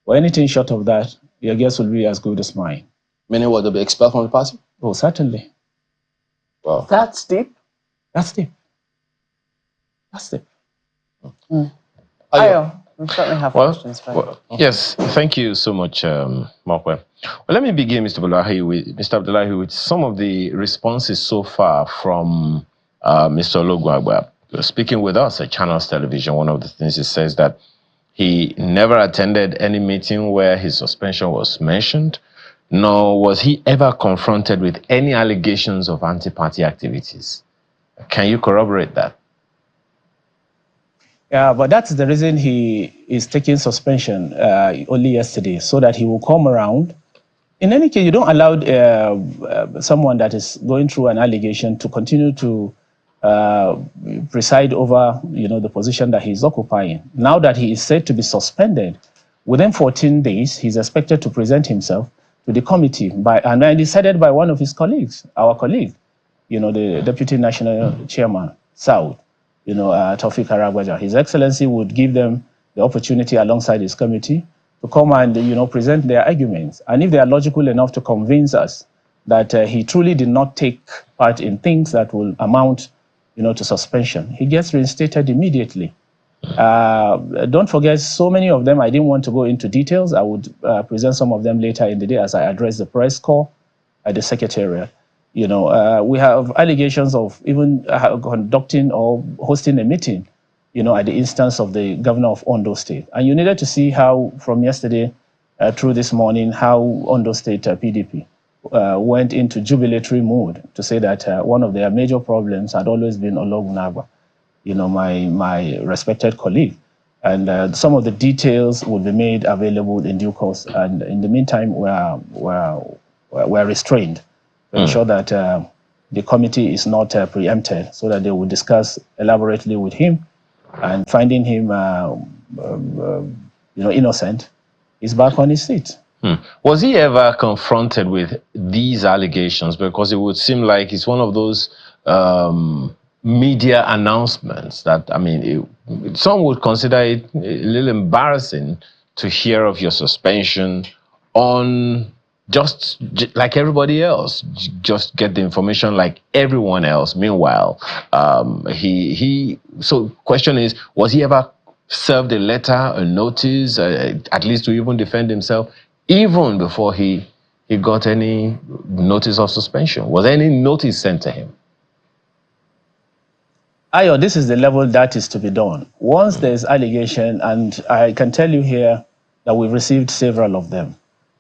E: Or anything short of that, your guess will be as good as mine.
A: Meaning what, they'll be expelled from the party?
E: Oh, certainly.
A: Wow.
B: That's deep.
E: That's deep. That's deep.
B: Ayo, we certainly have questions for you.
C: Yes, thank you so much, Mokwe. Well, let me begin, Mr. Abdullahi, with some of the responses so far from Mr. Ologwagba. Speaking with us at Channels Television, one of the things he says that he never attended any meeting where his suspension was mentioned, nor was he ever confronted with any allegations of anti-party activities. Can you corroborate that?
E: Yeah, but that's the reason he is taking suspension only yesterday, so that he will come around. In any case, you don't allow someone that is going through an allegation to continue to preside over, the position that he's occupying. Now that he is said to be suspended, within 14 days, he's expected to present himself to the committee and decided by one of his colleagues, our colleague, the Deputy National Chairman, South, Taufik Aragbaja. His Excellency would give them the opportunity alongside his committee to come and, present their arguments. And if they are logical enough to convince us that he truly did not take part in things that will amount, to suspension, he gets reinstated immediately. Don't forget, so many of them, I didn't want to go into details. I would present some of them later in the day as I address the press call at the Secretariat. We have allegations of even conducting or hosting a meeting, at the instance of the governor of Ondo State. And you needed to see how, from yesterday through this morning, how Ondo State PDP, went into jubilatory mood to say that one of their major problems had always been Ologunagba, my respected colleague. And some of the details will be made available in due course. And in the meantime, we're restrained to ensure that the committee is not preempted, so that they will discuss elaborately with him, and finding him innocent, he's back on his seat.
C: Was he ever confronted with these allegations? Because it would seem like it's one of those media announcements that, some would consider it a little embarrassing to hear of your suspension on just like everybody else, just get the information like everyone else. Meanwhile, so question is, was he ever served a letter, a notice, at least to even defend himself, even before he got any notice of suspension? Was any notice sent to him?
E: Ayo, this is the level that is to be done. Once there's allegation, and I can tell you here that we've received several of them.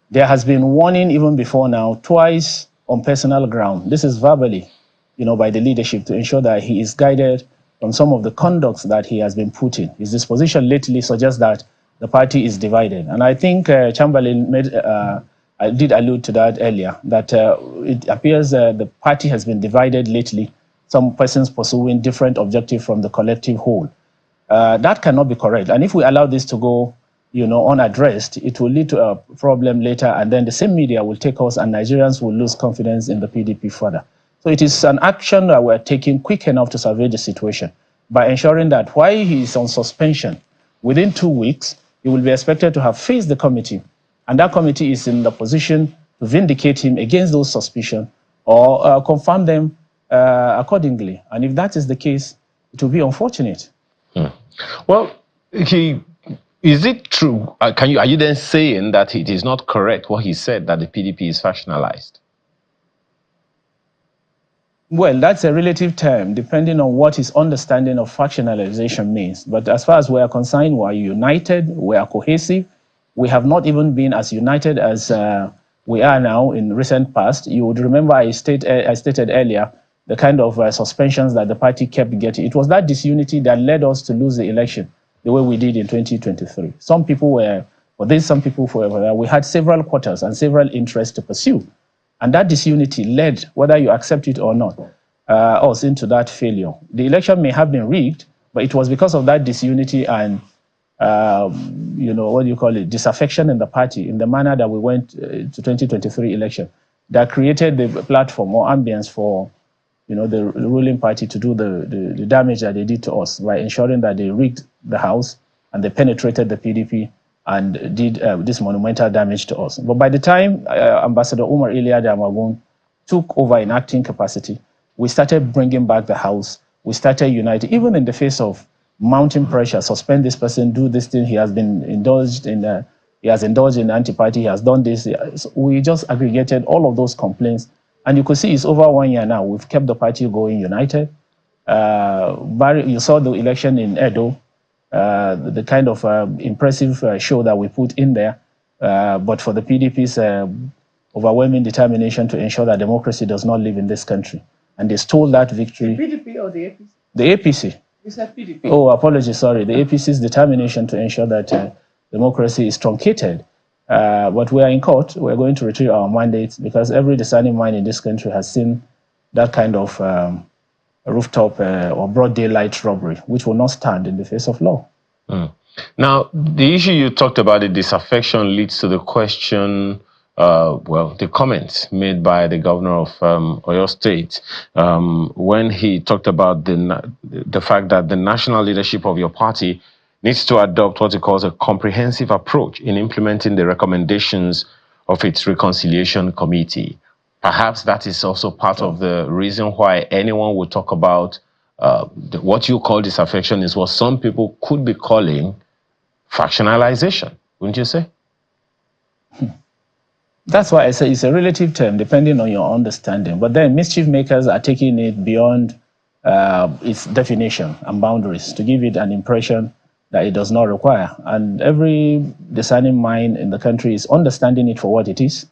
E: There has been warning even before now, twice on personal ground. This is verbally, by the leadership, to ensure that he is guided from some of the conducts that he has been put in. His disposition lately suggests that the party is divided. And I think Chamberlain I did allude to that earlier, that it appears the party has been divided lately, some persons pursuing different objectives from the collective whole. That cannot be correct. And if we allow this to go unaddressed, it will lead to a problem later, and then the same media will take us, and Nigerians will lose confidence in the PDP further. So it is an action that we're taking quick enough to survey the situation by ensuring that while he is on suspension, within 2 weeks, he will be expected to have faced the committee, and that committee is in the position to vindicate him against those suspicions or confirm them accordingly. And if that is the case, it will be unfortunate.
C: Well, is it true? Are you then saying that it is not correct what he said, that the PDP is factionalized?
E: Well, that's a relative term, depending on what his understanding of factionalization means. But as far as we are concerned, we are united, we are cohesive. We have not even been as united as we are now in recent past. You would remember I stated earlier the kind of suspensions that the party kept getting. It was that disunity that led us to lose the election the way we did in 2023. Some people were for this, some people for that. We had several quarters and several interests to pursue. And that disunity led, whether you accept it or not, us into that failure. The election may have been rigged, but it was because of that disunity and, disaffection in the party, in the manner that we went to 2023 election, that created the platform or ambience for, the ruling party to do the damage that they did to us by ensuring that they rigged the House and they penetrated the PDP and did this monumental damage to us. But by the time Ambassador Umar Iliad Amagun took over in acting capacity, we started bringing back the House. We started uniting, even in the face of mounting pressure, suspend this person, do this thing. He has been indulged in, he has indulged in anti-party, he has done this. So we just aggregated all of those complaints. And you could see it's over 1 year now. We've kept the party going united. You saw the election in Edo, the kind of impressive show that we put in there, but for the PDP's overwhelming determination to ensure that democracy does not live in this country. And they stole that victory.
B: The PDP or the APC?
E: The APC.
B: You said PDP.
E: Oh, apologies, sorry. The APC's determination to ensure that democracy is truncated. But we are in court. We're going to retrieve our mandates because every discerning mind in this country has seen that kind of rooftop or broad daylight robbery, which will not stand in the face of law.
C: Now, the issue you talked about, the disaffection, leads to the question, the comments made by the governor of Oyo State when he talked about the fact that the national leadership of your party needs to adopt what he calls a comprehensive approach in implementing the recommendations of its reconciliation committee. Perhaps that is also part of the reason why anyone would talk about what you call disaffection is what some people could be calling factionalization, wouldn't you say?
E: That's why I say it's a relative term, depending on your understanding. But then mischief makers are taking it beyond its definition and boundaries to give it an impression that it does not require. And every discerning mind in the country is understanding it for what it is.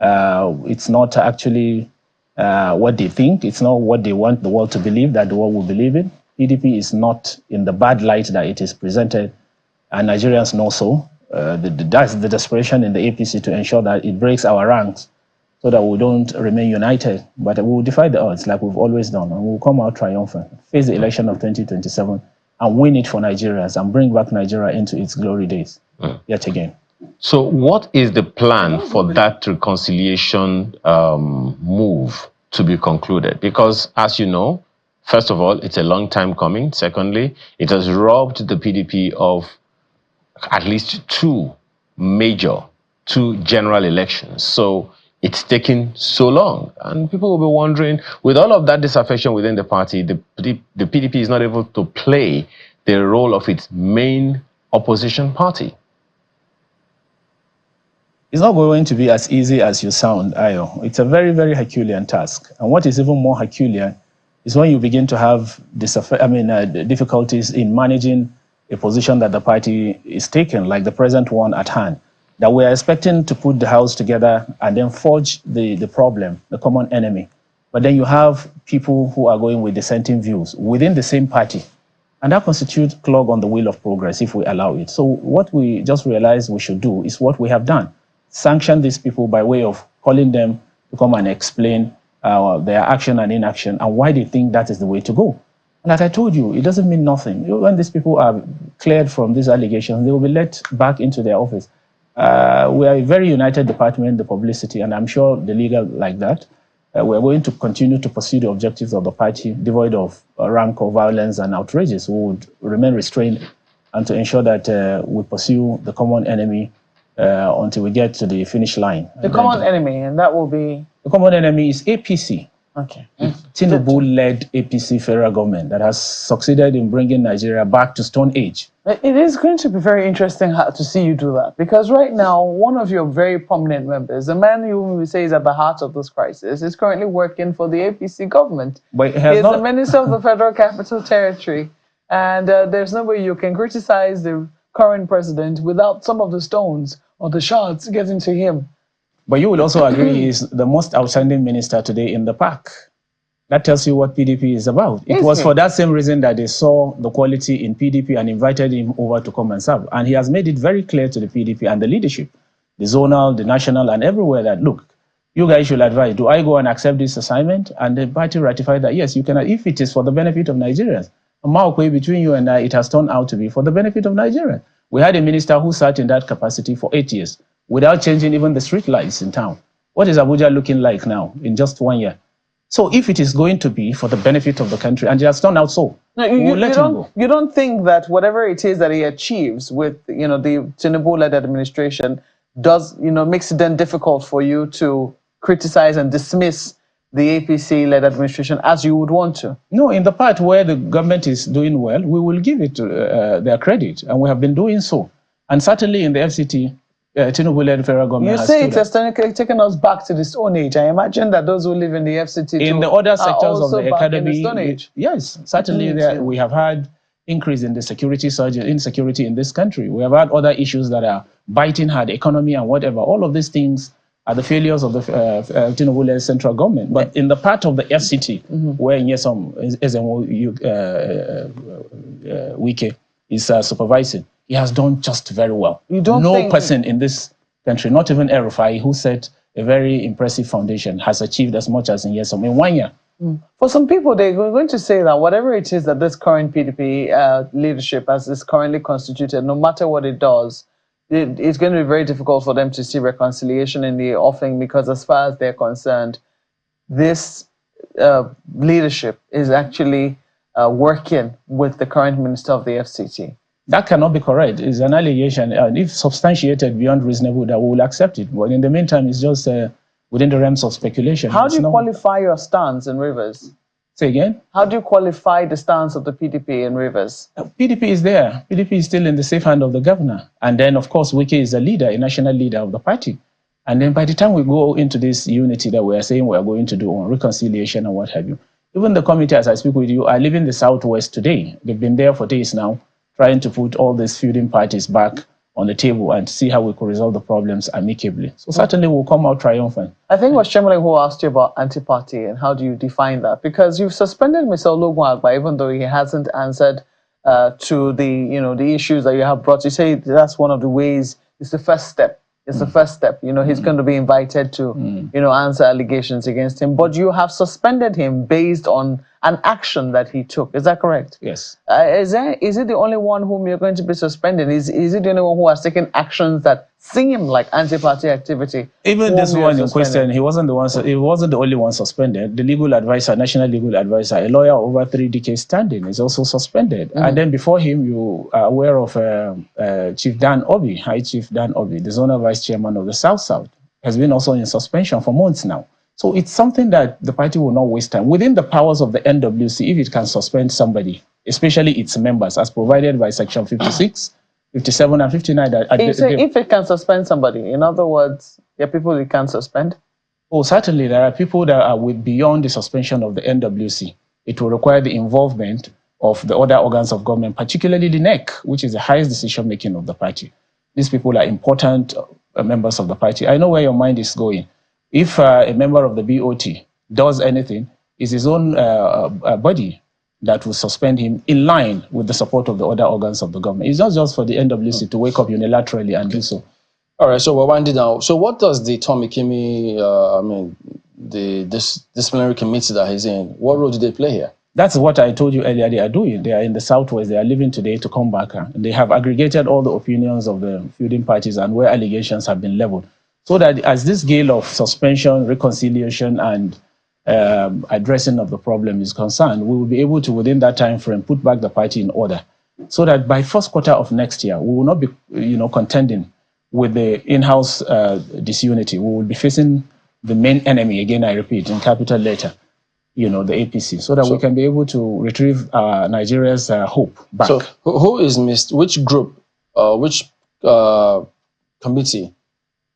E: It's not actually what they think. It's not what they want the world to believe that the world will believe in. PDP is not in the bad light that it is presented, and Nigerians know so. That's the desperation in the APC to ensure that it breaks our ranks so that we don't remain united. But we will defy the odds like we've always done, and we'll come out triumphant, face the election of 2027, and win it for Nigerians and bring back Nigeria into its glory days yet again.
C: So what is the plan for that reconciliation move to be concluded? Because, as you know, first of all, it's a long time coming. Secondly, it has robbed the PDP of at least two general elections. So it's taken so long. And people will be wondering, with all of that disaffection within the party, the PDP is not able to play the role of its main opposition party.
E: It's not going to be as easy as you sound, Ayo. It's a very, very Herculean task. And what is even more Herculean is when you begin to have difficulties in managing a position that the party is taking, like the present one at hand, that we are expecting to put the house together and then forge the problem, the common enemy. But then you have people who are going with dissenting views within the same party. And that constitutes clog on the wheel of progress if we allow it. So what we just realized we should do is what we have done. Sanction these people by way of calling them to come and explain their action and inaction and why they think that is the way to go. And like I told you, it doesn't mean nothing. When these people are cleared from these allegations, they will be let back into their office. We are a very united department, the publicity, and I'm sure the legal like that. We're going to continue to pursue the objectives of the party, devoid of rank or violence and outrages. We would remain restrained and to ensure that we pursue the common enemy until we get to the finish line.
B: The common enemy, and that will be?
E: The common enemy is APC.
B: Okay.
E: Tinubu-led APC federal government that has succeeded in bringing Nigeria back to Stone Age.
B: It is going to be very interesting to see you do that, because right now, one of your very prominent members, the man who we say is at the heart of this crisis, is currently working for the APC government.
E: But he
B: is the Minister of the Federal Capital Territory, and there's no way you can criticize the current president without some of the stones or the shots getting to him.
E: But you will also agree he is the most outstanding minister today in the pack. That tells you what PDP is about. It was for that same reason that they saw the quality in PDP and invited him over to come and serve. And he has made it very clear to the PDP and the leadership, the zonal, the national, and everywhere that, look, you guys should advise, do I go and accept this assignment? And the party ratified that, yes, you can, if it is for the benefit of Nigerians. Between you and I, it has turned out to be for the benefit of Nigerians. We had a minister who sat in that capacity for 8 years without changing even the street lights in town. What is Abuja looking like now in just 1 year? So if it is going to be for the benefit of the country, and it has turned out so,
B: no, you don't think that whatever it is that he achieves with the Tinubu-led administration does makes it then difficult for you to criticize and dismiss the APC-led administration as you would want to?
E: No, in the part where the government is doing well, we will give it their credit, and we have been doing so. And certainly in the FCT, Tinubu-led federal government
B: You say it has taken us back to the Stone Age. I imagine that those who live in the FCT
E: in the other sectors of the academy,
B: Stone Age.
E: Yes, certainly we have had increase in the security surge, insecurity in this country. We have had other issues that are biting hard, economy and whatever. All of these things are the failures of the Tinubu-led central government. But in the part of the FCT, where Nyesom Wike is supervising, he has done just very well. No person in this country, not even Erufai, who set a very impressive foundation, has achieved as much as in Nyesom in 1 year.
B: For some people, they're going to say that whatever it is that this current PDP leadership as is currently constituted, no matter what it does, it's going to be very difficult for them to see reconciliation in the offing, because as far as they're concerned, this leadership is actually working with the current minister of the FCT.
E: That cannot be correct. It's an allegation. If substantiated beyond reasonable, that we will accept it. But in the meantime, it's just within the realms of speculation.
B: How do you qualify your stance in Rivers?
E: Say again?
B: How do you qualify the stance of the PDP in Rivers?
E: PDP is there. PDP is still in the safe hand of the governor. And then, of course, Wike is a leader, a national leader of the party. And then by the time we go into this unity that we are saying we are going to do on reconciliation and what have you, even the committee, as I speak with you, are leaving the Southwest today. They've been there for days now, trying to put all these feuding parties back on the table and see how we could resolve the problems amicably. So certainly we'll come out triumphant.
B: I think it was Chamberlain who asked you about anti-party and how do you define that? Because you've suspended Mr. Olugunagba even though he hasn't answered to the issues that you have brought. You say that's one of the ways. It's the first step. It's the first step. He's going to be invited to answer allegations against him. But you have suspended him based on an action that he took. Is that correct?
E: Yes.
B: Is it the only one whom you're going to be suspending? Is it the only one who has taken actions that seem like anti-party activity?
E: Even this one in question, he wasn't the only one suspended. The legal advisor, national legal advisor, a lawyer over 3 decades standing, is also suspended. And then before him, you are aware of Chief Dan Obi, High Chief Dan Obi, the zonal vice chairman of the South, has been also in suspension for months now. So it's something that the party will not waste time. Within the powers of the NWC, if it can suspend somebody, especially its members, as provided by Section 56, 57, and 59.
B: If it can suspend somebody, in other words, there are people it can suspend?
E: Oh, certainly. There are people that are beyond the suspension of the NWC. It will require the involvement of the other organs of government, particularly the NEC, which is the highest decision-making of the party. These people are important members of the party. I know where your mind is going. If a member of the BOT does anything, it's his own body that will suspend him in line with the support of the other organs of the government. It's not just for the NWC to wake up unilaterally and do so.
A: All right, so we're winding down. So what does the Tommy Kimi, this disciplinary committee that he's in, what role do they play here?
E: That's what I told you earlier they are doing. They are in the Southwest. They are leaving today to come back. And they have aggregated all the opinions of the feuding parties and where allegations have been leveled. So that as this gale of suspension, reconciliation, and addressing of the problem is concerned, we will be able to, within that time frame, put back the party in order. So that by first quarter of next year, we will not be contending with the in-house disunity. We will be facing the main enemy, again, I repeat, in capital letter, the APC, so that we can be able to retrieve Nigeria's hope back.
A: So who is missed? Which group, which committee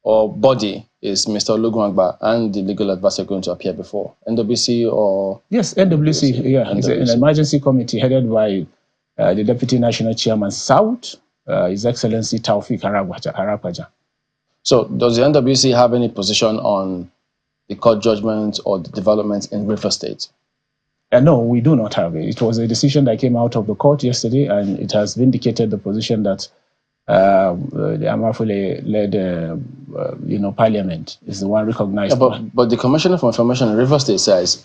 A: or body is Mr. Olugunagba and the legal advisor going to appear before? NWC or?
E: Yes, NWC, yeah. It's an emergency committee headed by the Deputy National Chairman South, His Excellency Taufik Arapaja.
A: So does the NWC have any position on the court judgment or the developments in River State?
E: No, we do not have it. It was a decision that came out of the court yesterday, and it has vindicated the position that the Amafule-led, parliament is the one recognized.
A: Yeah, but the Commissioner for Information in River State says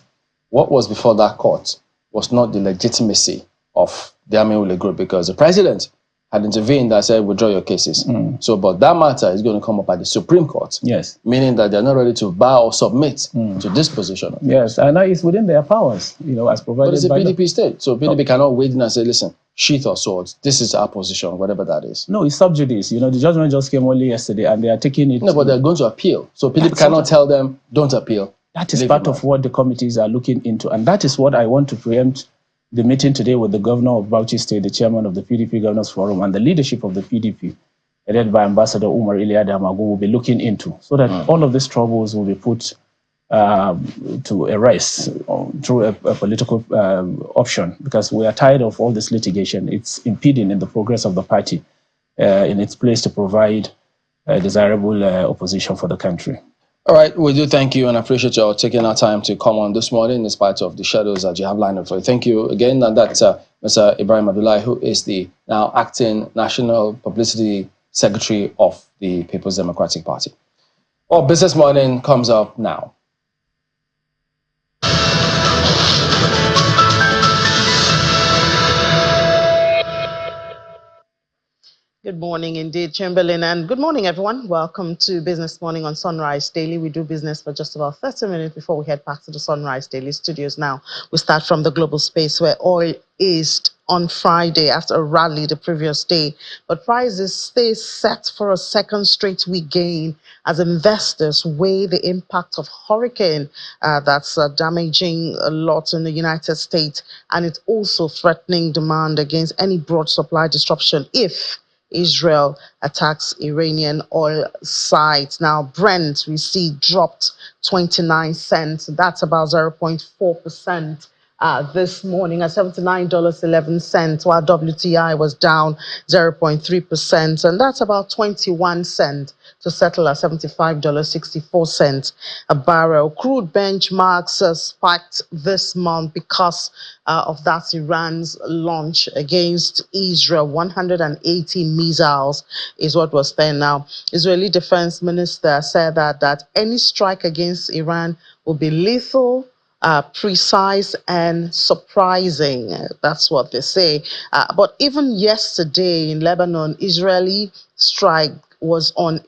A: what was before that court was not the legitimacy of the Amafule group, because the president had intervened and said, withdraw your cases. So, but that matter is going to come up at the Supreme Court.
E: Yes.
A: Meaning that they're not ready to bow or submit to this position.
E: Yes, and it's within their powers, as provided
A: but it's a
E: by
A: PDP state. So PDP cannot wait in and say, listen, sheath or swords, this is our position, whatever that is.
E: No, it's sub judice. The judgment just came only yesterday and they are taking it.
A: No, but they're going to appeal. So PDP cannot tell them, don't appeal.
E: That is part of what the committees are looking into. And that is what I want to preempt the meeting today with the governor of Bauchi State, the chairman of the PDP Governors Forum, and the leadership of the PDP, headed by Ambassador Umar Iliad Amagu, will be looking into, so that all of these troubles will be put to a rest through a political option, because we are tired of all this litigation. It's impeding in the progress of the party in its place to provide a desirable opposition for the country.
A: All right, we do thank you and appreciate you all taking our time to come on this morning in spite of the shadows that you have lined up for you. Thank you again. And that's Mr. Ibrahim Abdullahi, who is the now acting National Publicity Secretary of the People's Democratic Party. Well, Business Morning comes up now.
F: Good morning indeed, Chamberlain, and good morning, everyone. Welcome to Business Morning on Sunrise Daily. We do business for just about 30 minutes before we head back to the Sunrise Daily studios now. We start from the global space where oil eased on Friday after a rally the previous day, but prices stay set for a second straight week gain as investors weigh the impact of hurricane that's damaging a lot in the United States, and it's also threatening demand against any broad supply disruption if Israel attacks Iranian oil sites. Now, Brent, we see, dropped 29 cents. That's about 0.4% this morning at $79.11, while WTI was down 0.3%, and that's about 21 cents to settle at $75.64 a barrel. Crude benchmarks spiked this month because of that Iran's launch against Israel. 180 missiles is what was there now. Israeli Defense Minister said that any strike against Iran will be lethal, precise and surprising. That's what they say. But even yesterday in Lebanon, Israeli strike was on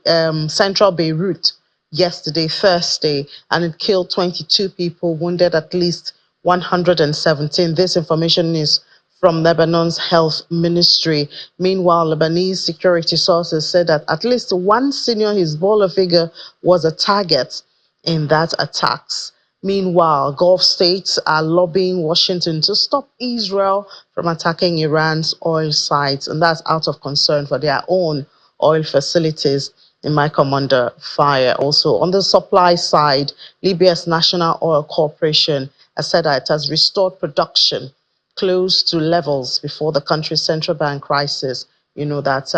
F: central Beirut yesterday, Thursday, and it killed 22 people, wounded at least 117. This information is from Lebanon's health ministry. Meanwhile, Lebanese security sources said that at least one senior Hezbollah figure was a target in that attacks. Meanwhile, Gulf states are lobbying Washington to stop Israel from attacking Iran's oil sites, and that's out of concern for their own oil facilities. It might come under fire. Also, on the supply side, Libya's National Oil Corporation has said that it has restored production close to levels before the country's central bank crisis. You know that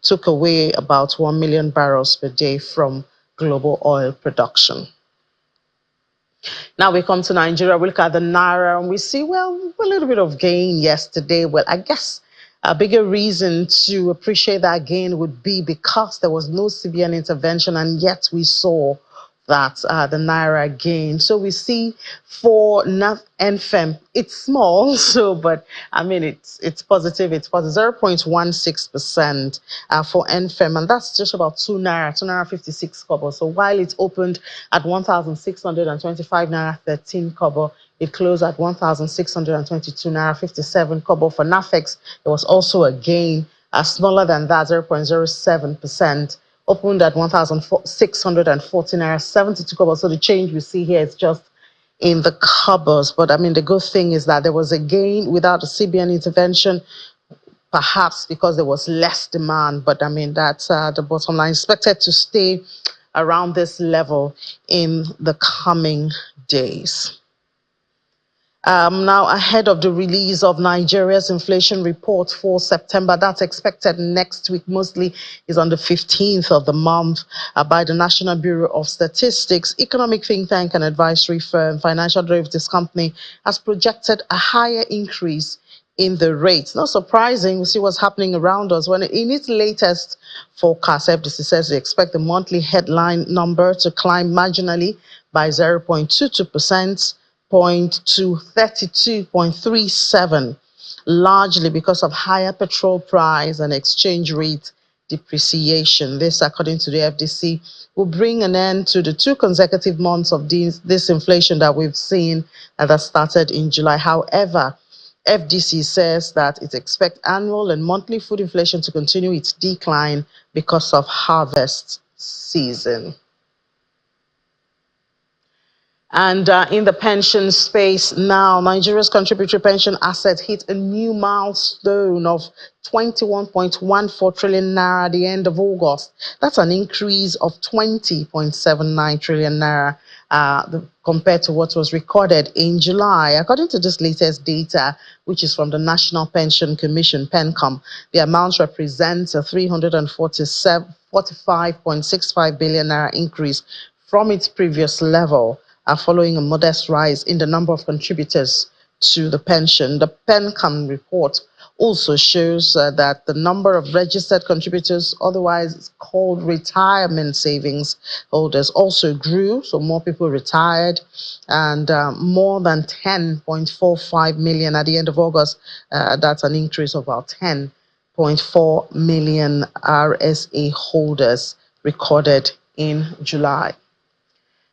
F: took away about 1 million barrels per day from global oil production. Now we come to Nigeria, we look at the Naira and we see, well, a little bit of gain yesterday. Well, I guess a bigger reason to appreciate that gain would be because there was no CBN intervention, and yet we saw that the Naira gain. So we see for NFEM, it's small, but I mean, it's positive. It's positive, 0.16% for NFEM, and that's just about 2 Naira 56 kobo. So while it opened at 1,625 Naira 13 kobo, it closed at 1,622 Naira 57 kobo. For NAFEX, there was also a gain, smaller than that, 0.07%. Opened at 1,640 Naira 72 kobo. So the change we see here is just in the cobbles. But I mean, the good thing is that there was a gain without a CBN intervention, perhaps because there was less demand. But I mean, that's the bottom line. Expected to stay around this level in the coming days. Now, ahead of the release of Nigeria's inflation report for September, that's expected next week, mostly is on the 15th of the month, by the National Bureau of Statistics. Economic think tank and advisory firm Financial Derivatives Company has projected a higher increase in the rates. Not surprising, we see what's happening around us. When in its latest forecast, FDC says they expect the monthly headline number to climb marginally by 0.22%. Point to 32.37, largely because of higher petrol price and exchange rate depreciation. This, according to the FDC, will bring an end to the 2 consecutive months of this inflation that we've seen and that started in July. However, FDC says that it expects annual and monthly food inflation to continue its decline because of harvest season. And in the pension space now, Nigeria's contributory pension assets hit a new milestone of 21.14 trillion naira at the end of August. That's an increase of 20.79 trillion naira compared to what was recorded in July. According to this latest data, which is from the National Pension Commission, PENCOM, the amount represents a 345.65 billion naira increase from its previous level, following a modest rise in the number of contributors to the pension. The PENCOM report also shows that the number of registered contributors, otherwise called retirement savings holders, also grew. So more people retired, and more than 10.45 million at the end of August. That's an increase of about 10.4 million RSA holders recorded in July.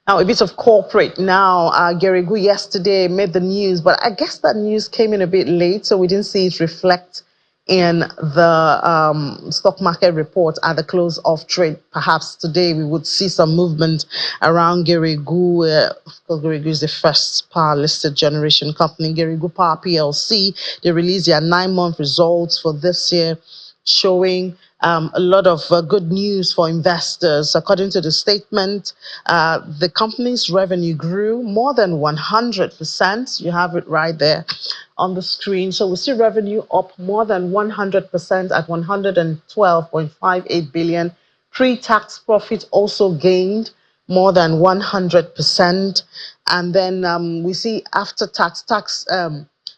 F: Now, a bit of corporate now. Geregu yesterday made the news, but I guess that news came in a bit late, so we didn't see it reflect in the stock market report at the close of trade. Perhaps today we would see some movement around Geregu. Geregu is the first power-listed generation company. Geregu Power PLC, they released their 9-month results for this year, showing a lot of good news for investors. According to the statement, the company's revenue grew more than 100%. You have it right there on the screen. So we see revenue up more than 100% at 112.58 billion. Pre-tax profit also gained more than 100%. And then we see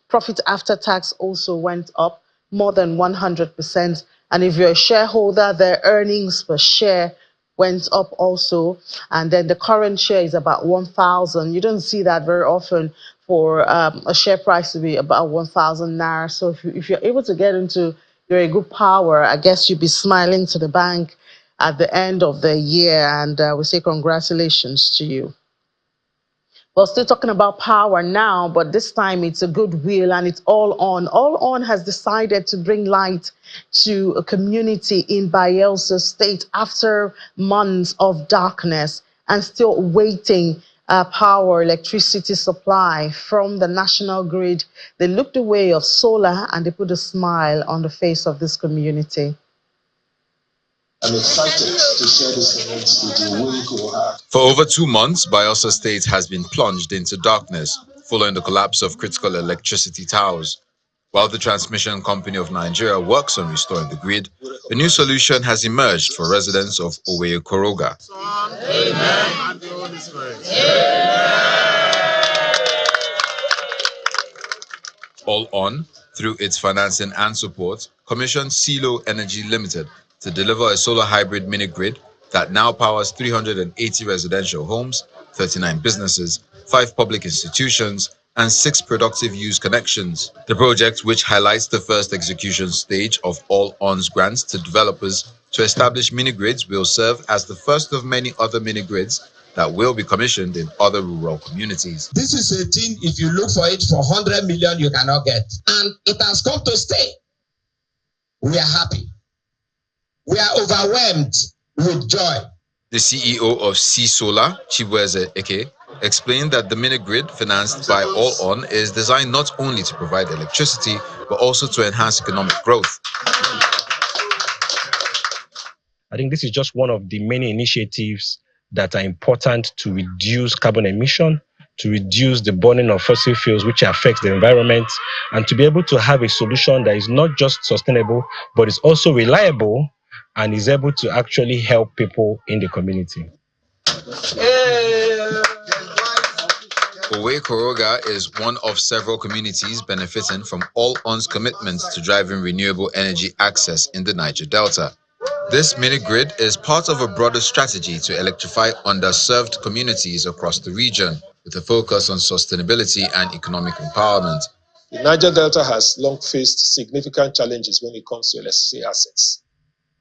F: profit after tax also went up more than 100%. And if you're a shareholder, their earnings per share went up also. And then the current share is about 1,000. You don't see that very often for a share price to be about 1,000 naira. So if you're able to get into very good power, I guess you'd be smiling to the bank at the end of the year. And we say congratulations to you. Well, still talking about power now, but this time it's a goodwill and it's All On. All On has decided to bring light to a community in Bayelsa State after months of darkness and still waiting power, electricity supply from the national grid. They looked away of solar and they put a smile on the face of this community.
G: I'm excited to share this news with you. For over 2 months, Bayelsa State has been plunged into darkness following the collapse of critical electricity towers. While the Transmission Company of Nigeria works on restoring the grid, a new solution has emerged for residents of Owe Koroga. Amen. All On, through its financing and support, commissioned CeeLo Energy Limited to deliver a solar hybrid mini-grid that now powers 380 residential homes, 39 businesses, 5 public institutions, and 6 productive use connections. The project, which highlights the first execution stage of All On's grants to developers to establish mini-grids, will serve as the first of many other mini-grids that will be commissioned in other rural communities.
H: This is a thing, if you look for it for 100 million, you cannot get. And it has come to stay. We are happy. We are overwhelmed with joy.
G: The CEO of C Solar, Chibueze Eke, explained that the mini-grid financed by All On is designed not only to provide electricity, but also to enhance economic growth.
I: I think this is just one of the many initiatives that are important to reduce carbon emission, to reduce the burning of fossil fuels, which affects the environment, and to be able to have a solution that is not just sustainable, but is also reliable and is able to actually help people in the community.
G: Owe Koroga is one of several communities benefiting from All On's commitments to driving renewable energy access in the Niger Delta. This mini-grid is part of a broader strategy to electrify underserved communities across the region, with a focus on sustainability and economic empowerment.
J: The Niger Delta has long faced significant challenges when it comes to electricity assets.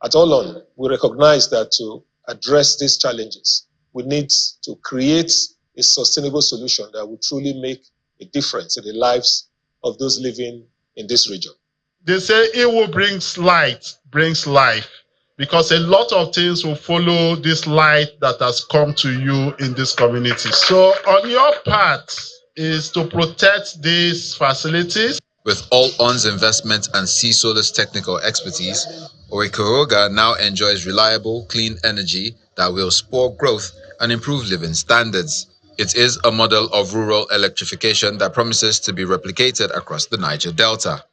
J: At All On, we recognize that to address these challenges, we need to create a sustainable solution that will truly make a difference in the lives of those living in this region.
K: They say it will bring light, brings life, because a lot of things will follow this light that has come to you in this community. So on your part is to protect these facilities.
G: With All On's investment and C Solar's technical expertise, Owe Koroga now enjoys reliable, clean energy that will spur growth and improve living standards. It is a model of rural electrification that promises to be replicated across the Niger Delta.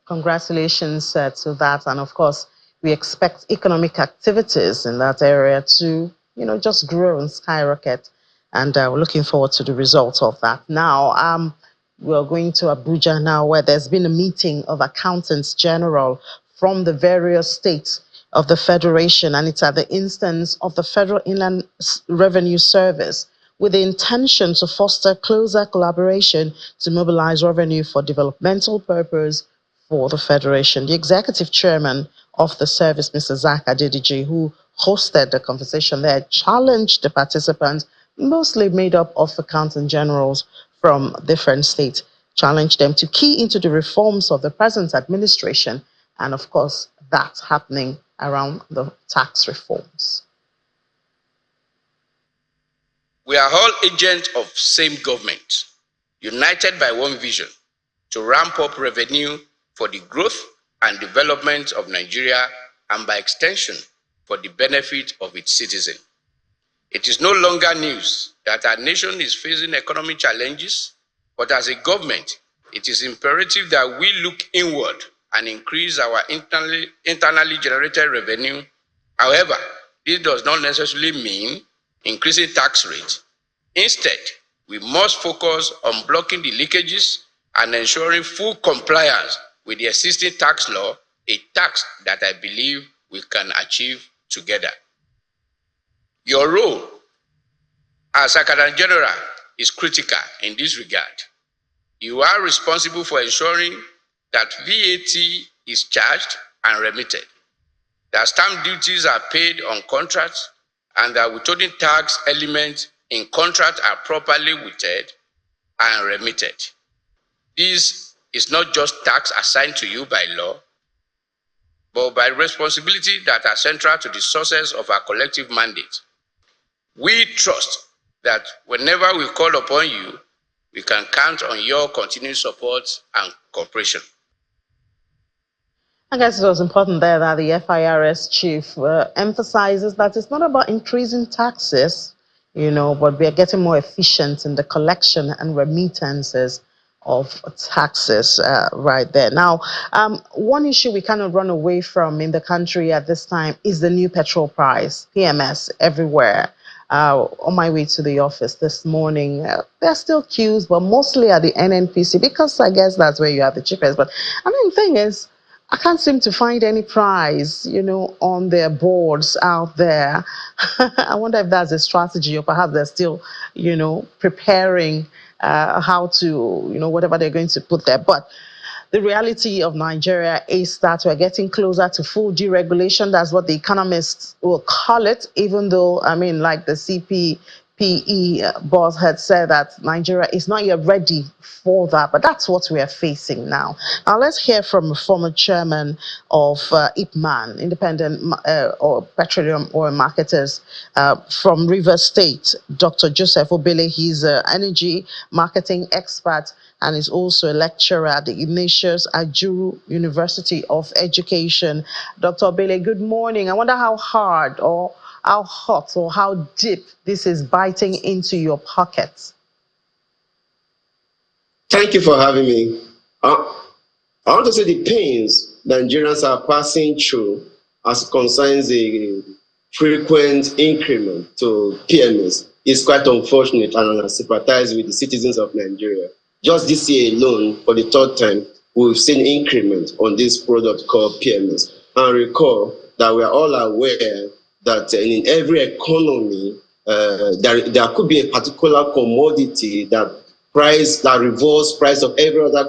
F: Congratulations to that. And of course, we expect economic activities in that area to, just grow and skyrocket. And we're looking forward to the results of that. Now, we're going to Abuja now, where there's been a meeting of accountants general from the various states of the Federation, and it's at the instance of the Federal Inland Revenue Service, with the intention to foster closer collaboration to mobilize revenue for developmental purpose for the Federation. The executive chairman of the service, Mr. Zach Adediji, who hosted the conversation there, challenged the participants, mostly made up of accountant generals from different states, challenged them to key into the reforms of the present administration, and of course, that's happening around the tax reforms.
L: We are all agents of same government, united by one vision, to ramp up revenue for the growth and development of Nigeria, and by extension, for the benefit of its citizens. It is no longer news that our nation is facing economic challenges, but as a government, it is imperative that we look inward and increase our internally generated revenue. However, this does not necessarily mean increasing tax rates. Instead, we must focus on blocking the leakages and ensuring full compliance with the existing tax law, a task that I believe we can achieve together. Your role as Secretary General is critical in this regard. You are responsible for ensuring that VAT is charged and remitted, that stamp duties are paid on contracts, and that withholding tax elements in contracts are properly withheld and remitted. This is not just tax assigned to you by law, but by responsibility that are central to the sources of our collective mandate. We trust that whenever we call upon you, we can count on your continued support and cooperation.
F: I guess it was important there that the FIRS chief emphasizes that it's not about increasing taxes, but we are getting more efficient in the collection and remittances of taxes right there. Now, one issue we cannot run away from in the country at this time is the new petrol price, PMS everywhere. On my way to the office this morning, there are still queues, but mostly at the NNPC, because I guess that's where you have the cheapest. But I mean, the thing is, I can't seem to find any price, on their boards out there. I wonder if that's a strategy, or perhaps they're still, preparing how to, whatever they're going to put there. But the reality of Nigeria is that we're getting closer to full deregulation. That's what the economists will call it, even though, like the CPPE boss had said that Nigeria is not yet ready for that. But that's what we are facing now. Now, let's hear from a former chairman of IPMAN, Independent or Petroleum Oil Marketers from Rivers State, Dr. Joseph Obele. He's an energy marketing expert and is also a lecturer at the Ignatius Ajuru University of Education. Dr. Obele, good morning. I wonder how hard or how hot or how deep this is biting into your pockets.
M: Thank you for having me. I want to say the pains Nigerians are passing through as concerns a frequent increment to PMS is quite unfortunate, and I sympathize with the citizens of Nigeria. Just this year alone, for the third time, we've seen increment on this product called PMS. And recall that we are all aware that in every economy, there could be a particular commodity that revolves price of every other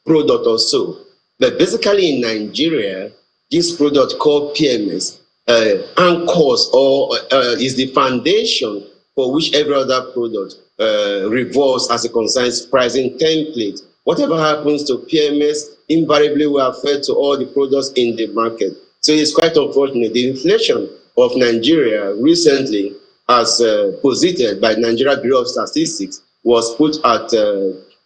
M: product or so. But basically in Nigeria, this product called PMS anchors or is the foundation for which every other product revolves as it concerns pricing template. Whatever happens to PMS invariably will affect to all the products in the market. So it's quite unfortunate. The inflation of Nigeria recently, as posited by Nigeria Bureau of Statistics, was put at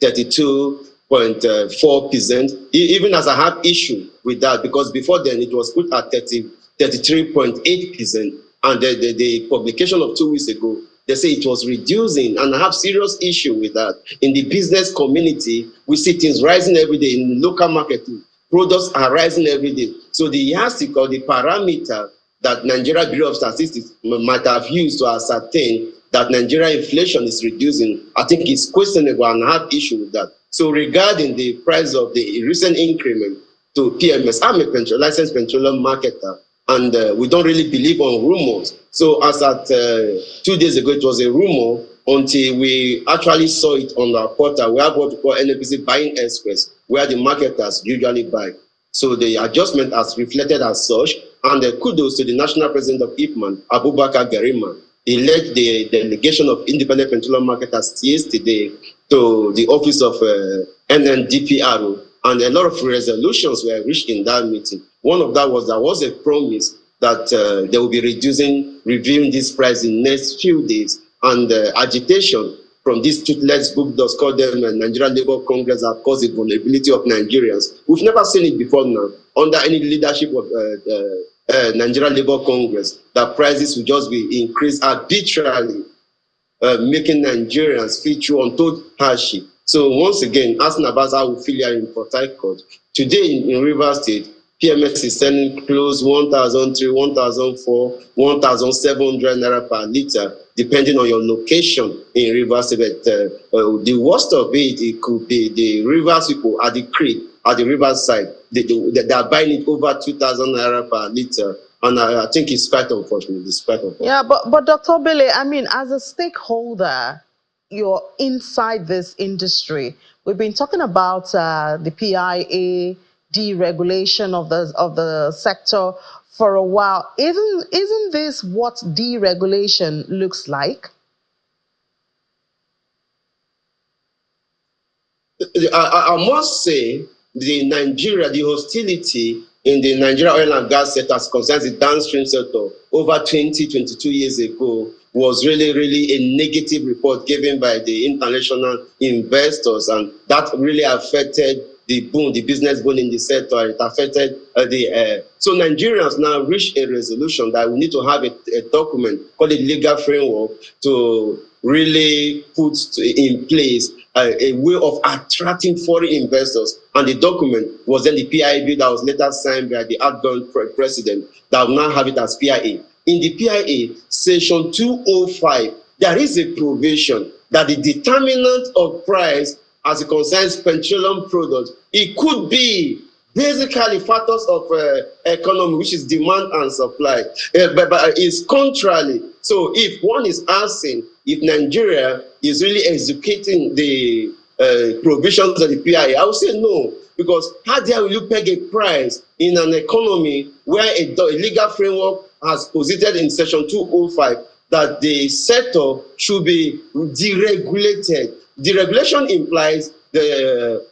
M: 32.4%. Even as I have issue with that, because before then it was put at 33.8%, and the publication of 2 weeks ago, they say it was reducing, and I have serious issue with that. In the business community, we see things rising every day. In local marketing, products are rising every day. So the yardstick or the parameter that Nigeria Bureau of Statistics might have used to ascertain that Nigeria inflation is reducing, I think it's questionable, and I have issue with that. So regarding the price of the recent increment to PMS, I'm a licensed petroleum marketer, and we don't really believe on rumors. So as at 2 days ago, it was a rumor until we actually saw it on our portal. We have what we call NNPC Buying Express, where the marketers usually buy. So the adjustment has reflected as such, and kudos to the national president of IPMAN, Abubakar Garima. He led the delegation of independent petroleum marketers yesterday to the office of NNDPRO, and a lot of resolutions were reached in that meeting. One of that was there was a promise that they will be reviewing this price in next few days, and agitation from this toothless book that's called them Nigerian Labour Congress that caused the vulnerability of Nigerians. We've never seen it before now under any leadership of Nigerian Labour Congress, that prices will just be increased arbitrarily, making Nigerians feel true untold hardship. So once again, asking about how we feel here in Port Harcourt. Today in Rivers State, PMS is selling close 1,300, 1,400, 1,700 naira per litre, depending on your location in Rivers State. The worst of it could be the Rivers people at the creek, at the riverside. They are buying it over 2,000 naira per litre. And I think it's quite unfortunate. It's quite unfortunate.
F: Yeah, but Dr. Bele, I mean, as a stakeholder, you're inside this industry. We've been talking about the PIA deregulation of the sector for a while. Isn't this what deregulation looks like?
M: I must say the hostility in the Nigeria oil and gas sector as concerns the downstream sector over 22 years ago was really a negative report given by the international investors, and that really affected the boom, the business boom in the sector. It affected so Nigerians now reached a resolution that we need to have a document called a legal framework to really put in place a way of attracting foreign investors. And the document was then the PIA bill that was later signed by the outgoing president that will now have it as PIA. In the PIA, section 205, there is a provision that the determinant of price as it concerns petroleum products, it could be basically factors of economy, which is demand and supply, but it's contrary. So if one is asking if Nigeria is really executing the provisions of the PIA, I would say no, because how dare you peg a price in an economy where a legal framework has posited in section 205 that the sector should be deregulated. Deregulation implies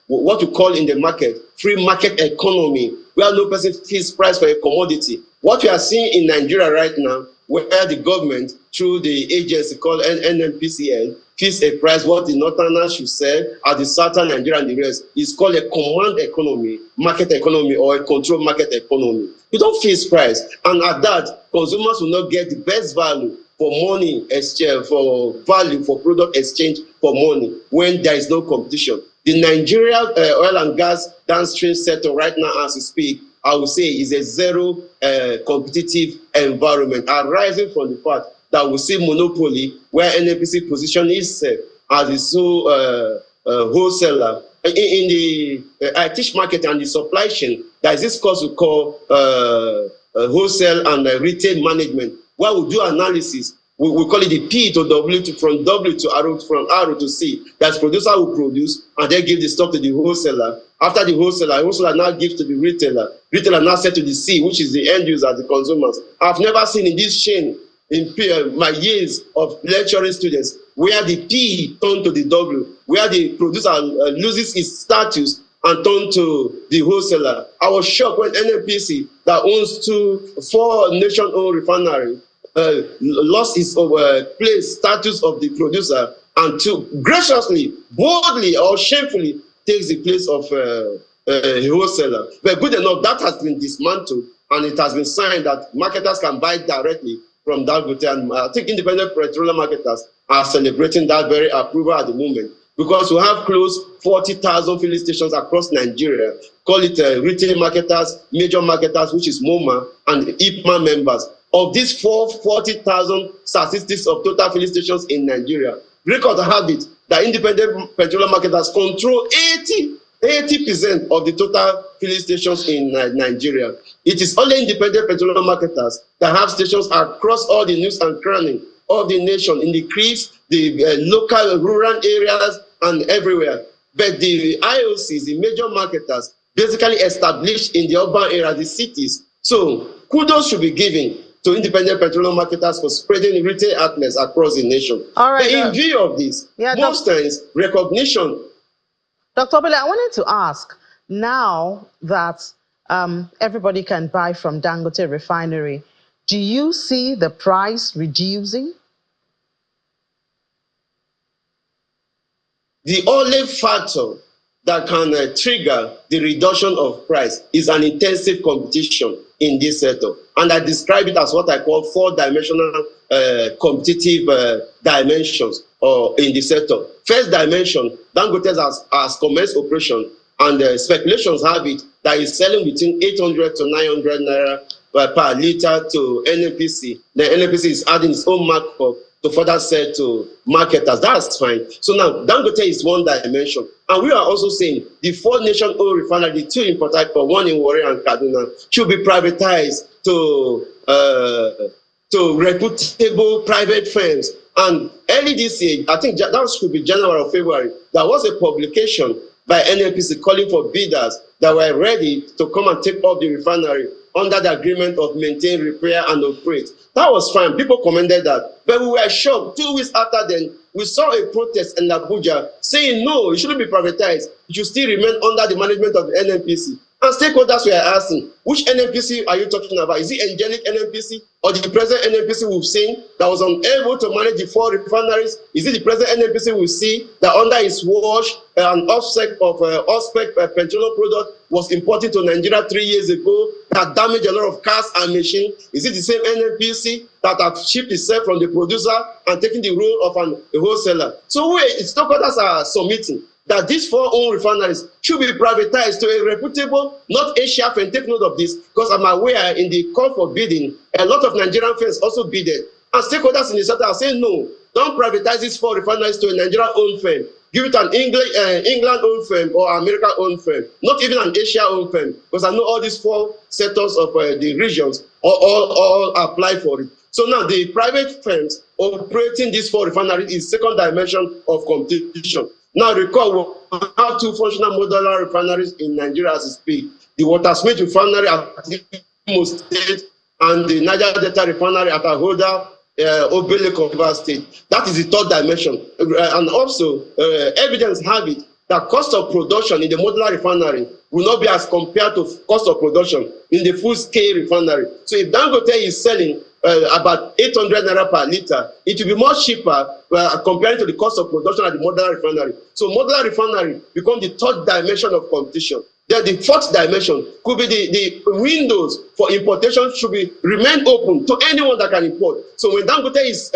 M: what you call in the market free market economy, where no person fixes price for a commodity. What we are seeing in Nigeria right now, where the government, through the agency called NNPCL, fix a price what the northerners should sell at the southern Nigeria and the rest, is called a command economy, market economy, or a control market economy. You don't fix price, and at that, consumers will not get the best value for money exchange, for value, for product exchange for money when there is no competition. The Nigeria oil and gas downstream sector right now, as we speak, I would say is a zero competitive environment arising from the fact that we see monopoly where NNPC position itself as a sole wholesaler. In the IT market and the supply chain, there is this course we call wholesale and retail management, where we do analysis. We call it the P to W, from W to R, from R to C. That's producer will produce and then give the stock to the wholesaler. After the wholesaler now gives to the retailer. Retailer now sell to the C, which is the end user, the consumers. I've never seen in this chain, in my years of lecturing students, where the P turned to the W, where the producer loses its status and turned to the wholesaler. I was shocked when NNPC, that owns 4 nation-owned refineries, lost its place status of the producer and to graciously, boldly, or shamefully takes the place of a wholesaler. But good enough, that has been dismantled and it has been signed that marketers can buy directly from Dangote. And I think independent petroleum marketers are celebrating that very approval at the moment, because we have close 40,000 filling stations across Nigeria. Call it retail marketers, major marketers, which is MoMA, and IPMA members. Of these 40,000 statistics of total filling stations in Nigeria, record have it that independent petroleum marketers control 80% of the total filling stations in Nigeria. It is only independent petroleum marketers that have stations across all the nooks and crannies of the nation, in the creeks, the local rural areas, and everywhere. But the IOCs, the major marketers, basically established in the urban areas, the cities. So kudos should be given to independent petroleum marketers for spreading retail outlets across the nation. All right. But in view of this, most times recognition.
F: Dr. Bele, I wanted to ask, now that everybody can buy from Dangote Refinery, do you see the price reducing?
M: the only factor that can trigger the reduction of price is an intensive competition in this sector. And I describe it as what I call four-dimensional competitive dimensions in the sector. First dimension, Dangote has commenced operation, and speculations have it that is selling between 800 to 900 naira per liter to NNPC. The NNPC is adding its own markup to further sell to marketers. That's fine. So now Dangote is one dimension. And we are also saying the four nation-owned refinery, the two in Port Harcourt, one in Warri and Kaduna, should be privatized to reputable private firms. And early this year, I think that should be January or February, there was a publication by NNPC calling for bidders that were ready to come and take up the refinery under the agreement of maintain, repair, and operate. That was fine. People commended that. But we were shocked. 2 weeks after then, we saw a protest in Abuja saying, no, it shouldn't be privatized. It should still remain under the management of the NNPC. And stakeholders were asking, which NNPC are you talking about? Is it angelic NNPC or the present NNPC we've seen that was unable to manage the 4 refineries? Is it the present NNPC we see that under its watch an offset of off-spec petroleum product was imported to Nigeria 3 years ago that damaged a lot of cars and machines? Is it the same NNPC that had shipped itself from the producer and taken the role of a wholesaler? So stakeholders are submitting that these 4 own refineries should be privatized to a reputable, not Asia firm. Take note of this, because I'm aware in the call for bidding, a lot of Nigerian firms also bidded. And stakeholders in the sector are saying, no, don't privatize these 4 refineries to a Nigerian-owned firm. Give it an England-owned firm or American-owned firm, not even an Asia-owned firm, because I know all these 4 sectors of the regions all apply for it. So now the private firms operating these 4 refineries is second dimension of competition. Now recall, we have 2 functional modular refineries in Nigeria as we speak. The Watersmith refinery at Imo State and the Niger Delta refinery at Ahoda, Obele, River State. That is the 3rd dimension. And also, evidence have it that cost of production in the modular refinery will not be as compared to cost of production in the full-scale refinery. So if Dangote is selling about 800 naira per liter, it will be much cheaper compared to the cost of production at the modular refinery. So modular refinery becomes the 3rd dimension of competition. Then the 4th dimension could be the windows for importation should remain open to anyone that can import. So when Dangote is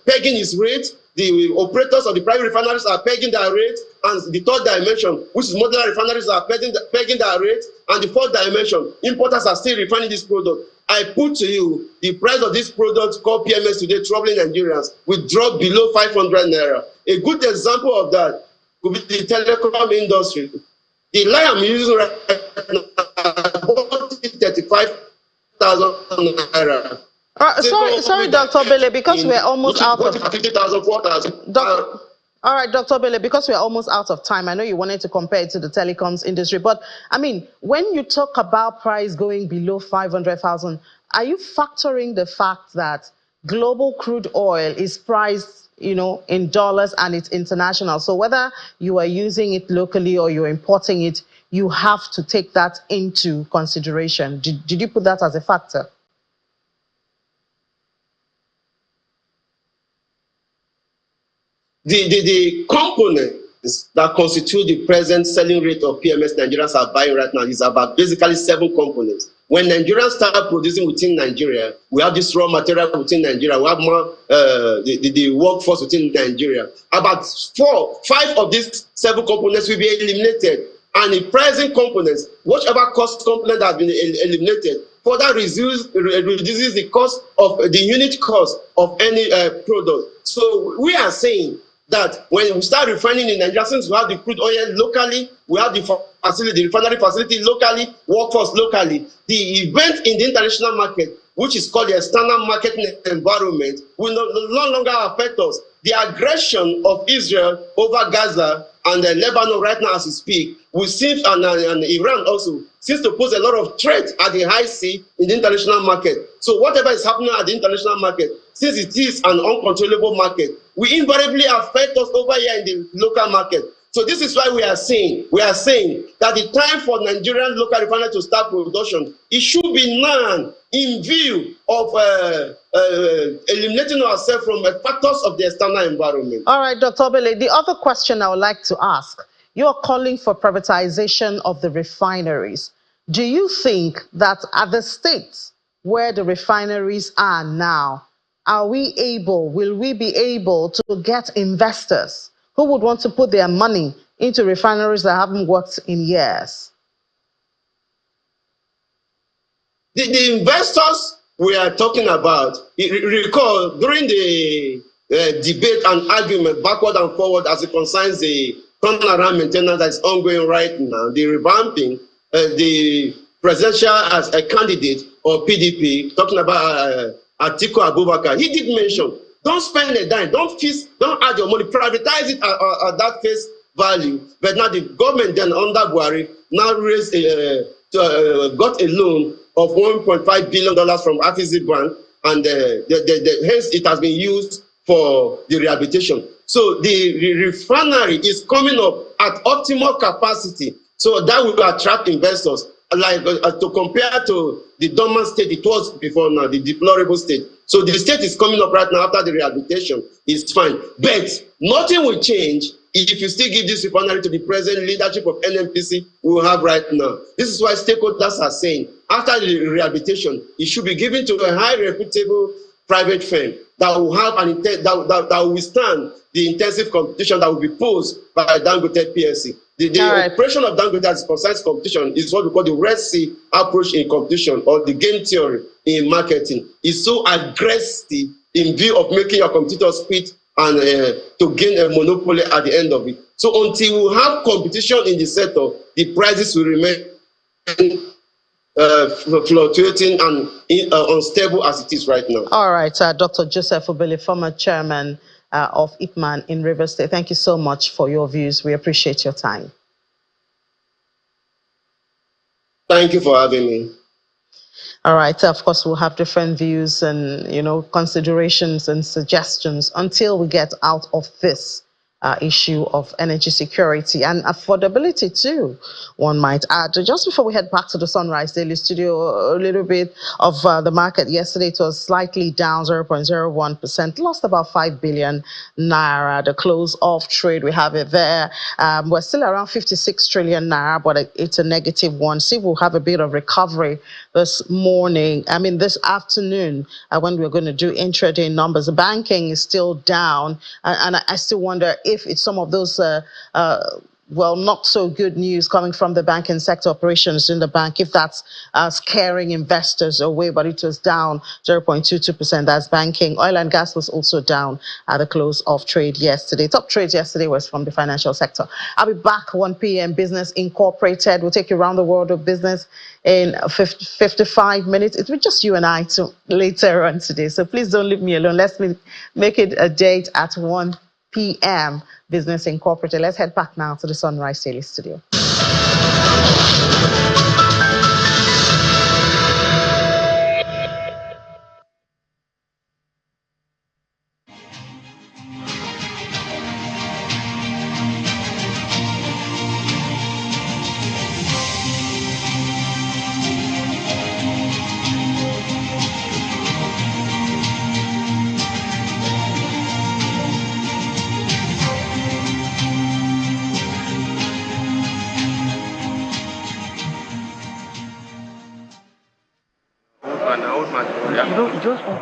M: pegging his rate, the operators of the private refineries are pegging their rate, and the 3rd dimension, which is modular refineries, are pegging their rate, and the 4th dimension, importers are still refining this product. I put to you the price of this product called PMS today, troubling Nigerians, will drop below 500 naira. A good example of that could be the telecom industry. The line I'm using right now is 35,000 naira.
F: Sorry, Dr. Bele, because we're almost out of
M: 50,000, 4,000.
F: All right, Dr. Bele, because we're almost out of time, I know you wanted to compare it to the telecoms industry, but I mean, when you talk about price going below 500,000, are you factoring the fact that global crude oil is priced, in dollars and it's international? So whether you are using it locally or you're importing it, you have to take that into consideration. Did you put that as a factor?
M: The components that constitute the present selling rate of PMS Nigerians are buying right now is about basically 7 components. When Nigerians start producing within Nigeria, we have this raw material within Nigeria, we have more the workforce within Nigeria. About 5 of these 7 components will be eliminated. And the present components, whichever cost component has been eliminated, further reduces the cost of the unit cost of any product. So we are saying that when we start refining in Nigeria, since we have the crude oil locally, we have the facility, the refinery facility locally, workforce locally, the event in the international market, which is called the external market environment, will no longer affect us. The aggression of Israel over Gaza and Lebanon right now as we speak, we see, and Iran also, seems to pose a lot of threat at the high sea in the international market. So whatever is happening at the international market, since it is an uncontrollable market, will invariably affect us over here in the local market. So this is why we are saying that the time for Nigerian local refinery to start production, it should be now in view of eliminating ourselves from the factors of the external environment.
F: All right, Dr. Obele, the other question I would like to ask, you're calling for privatization of the refineries. Do you think that at the states where the refineries are now, will we be able to get investors who would want to put their money into refineries that haven't worked in years?
M: The investors we are talking about, recall during the debate and argument backward and forward as it concerns the turnaround maintenance that is ongoing right now, the revamping, the presidential as a candidate or PDP, talking about Atiku Abubakar, he did mention, don't spend a dime, don't add your money, privatize it at that face value. But now the government then under Buhari now raised got a loan of $1.5 billion from Afisi Bank, and hence it has been used for the rehabilitation. So the refinery is coming up at optimal capacity, so that will attract investors, like to compare to the dormant state it was before now, the deplorable state. So the state is coming up right now after the rehabilitation. It's fine, but nothing will change if you still give this refinery to the present leadership of NNPC we will have right now. This is why stakeholders are saying after the rehabilitation, it should be given to a high reputable private firm that will have that will withstand the intensive competition that will be posed by Dangote PLC. The operation of Dangote as concerns competition is what we call the Red Sea approach in competition, or the game theory in marketing. It's so aggressive in view of making your competitors quit and to gain a monopoly at the end of it. So until we have competition in the sector, the prices will remain fluctuating and unstable as it is right now.
F: All right, Dr. Joseph Obele, former chairman of IPMAN in Rivers State. Thank you so much for your views. We appreciate your time.
M: Thank you for having me.
F: All right, of course, we'll have different views and, considerations and suggestions until we get out of this issue of energy security and affordability too, one might add. Just before we head back to the Sunrise Daily Studio, a little bit of the market yesterday. It was slightly down 0.01%, lost about 5 billion naira. The close of trade, we have it there. We're still around 56 trillion naira, but it's a negative one. See, we'll have a bit of recovery this afternoon when we're going to do intraday numbers. The banking is still down, and I still wonder if it's some of those not so good news coming from the banking sector operations in the bank, if that's scaring investors away, but it was down 0.22%. That's banking. Oil and gas was also down at the close of trade yesterday. Top trades yesterday was from the financial sector. I'll be back 1 p.m. Business Incorporated. We'll take you around the world of business in 55 minutes. It will be just you and I later on today. So please don't leave me alone. Let's make it a date at 1 p.m. Business Incorporated. Let's head back now to the Sunrise Daily Studio.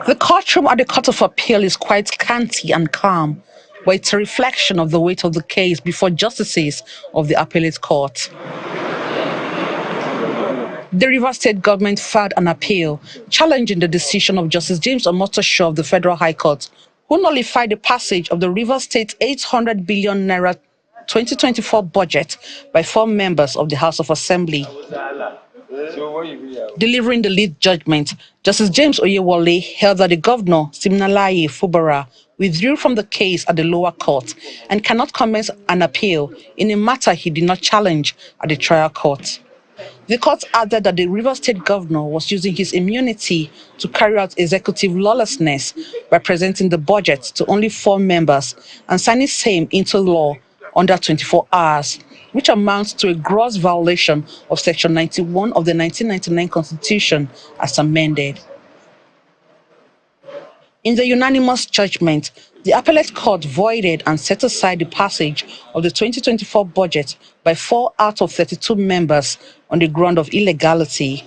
N: The courtroom at the Court of Appeal is quite scanty and calm, but it's a reflection of the weight of the case before justices of the Appellate Court. The Rivers State government filed an appeal challenging the decision of Justice James Omotosho of the Federal High Court, who nullified the passage of the Rivers State 800 billion naira 2024 budget by 4 members of the House of Assembly. Delivering the lead judgment, Justice James Oyewole held that the governor, Siminalayi Fubara, withdrew from the case at the lower court and cannot commence an appeal in a matter he did not challenge at the trial court. The court added that the Rivers State governor was using his immunity to carry out executive lawlessness by presenting the budget to only 4 members and signing same into law under 24 hours, which amounts to a gross violation of Section 91 of the 1999 Constitution as amended. In the unanimous judgment, the appellate court voided and set aside the passage of the 2024 budget by 4 out of 32 members on the ground of illegality.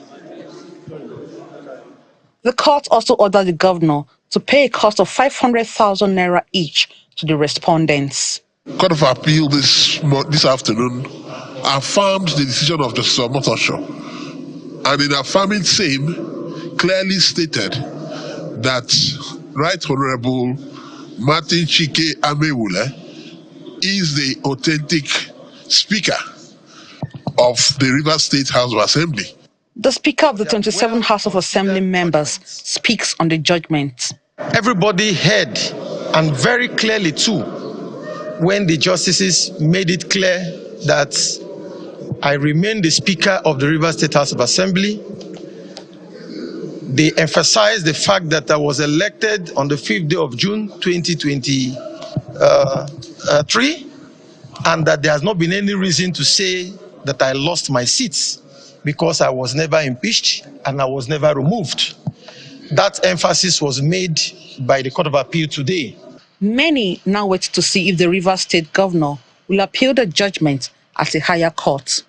N: The court also ordered the governor to pay a cost of 500,000 naira each to the respondents.
O: Court of Appeal this afternoon affirmed the decision of Justice Omotosho, and in affirming same, clearly stated that Right Honorable Martin Chike Amewule is the authentic Speaker of the Rivers State House of Assembly.
N: The Speaker of the 27 House of Assembly members speaks on the judgment.
P: Everybody heard, and very clearly too, when the justices made it clear that I remain the Speaker of the Rivers State House of Assembly. They emphasized the fact that I was elected on the 5th day of June 2023, and that there has not been any reason to say that I lost my seats because I was never impeached and I was never removed. That emphasis was made by the Court of Appeal today.
N: Many now wait to see if the Rivers State Governor will appeal the judgment at a higher court.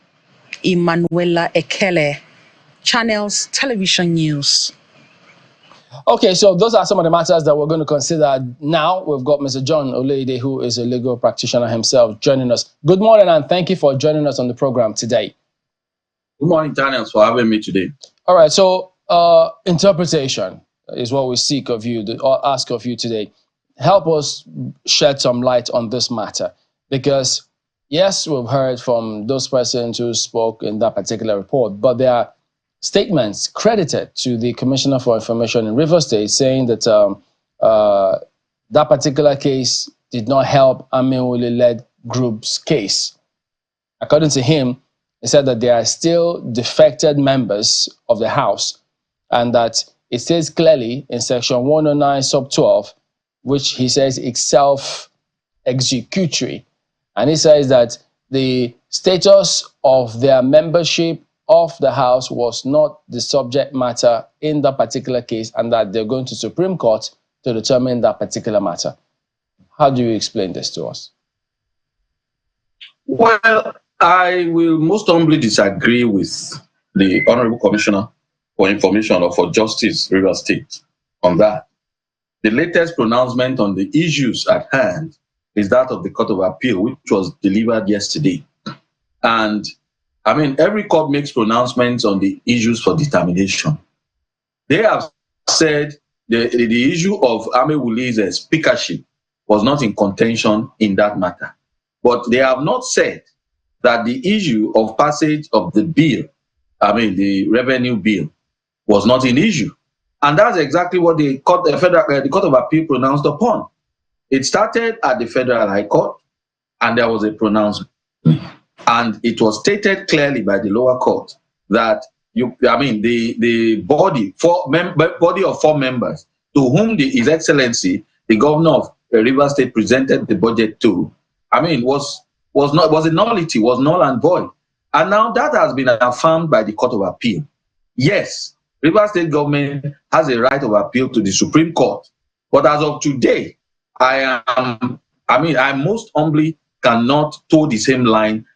N: Emanuela Ekele, Channels Television News.
A: Okay, so those are some of the matters that we're going to consider now. We've got Mr. John Oleide, who is a legal practitioner himself, joining us. Good morning, and thank you for joining us on the program today.
Q: Good morning, Daniels, for having me today.
A: All right, so interpretation is what we seek of you, or ask of you today. Help us shed some light on this matter, because yes, we've heard from those persons who spoke in that particular report, but there are statements credited to the Commissioner for Information in Rivers State saying that that particular case did not help Amewule-led group's case. According to him, he said that there are still defected members of the House, and that it says clearly in Section 109 sub 12, which he says is self-executory. And he says that the status of their membership of the House was not the subject matter in that particular case, and that they're going to Supreme Court to determine that particular matter. How do you explain this to us?
Q: Well, I will most humbly disagree with the Honorable Commissioner for Information or for Justice, Rivers State, on that. The latest pronouncement on the issues at hand is that of the Court of Appeal, which was delivered yesterday. And I mean, every court makes pronouncements on the issues for determination. They have said the issue of Amewule's speakership was not in contention in that matter. But they have not said that the issue of passage of the bill, I mean, the revenue bill, was not an issue. And that's exactly what the Court of Appeal pronounced upon. It started at the Federal High Court, and there was a pronouncement. And it was stated clearly by the lower court that the body of 4 members to whom His Excellency, the Governor of Rivers State, presented the budget to, was a nullity, was null and void. And now that has been affirmed by the Court of Appeal. Yes, Rivers State government has a right of appeal to the Supreme Court. But as of today, I most humbly cannot toe the same line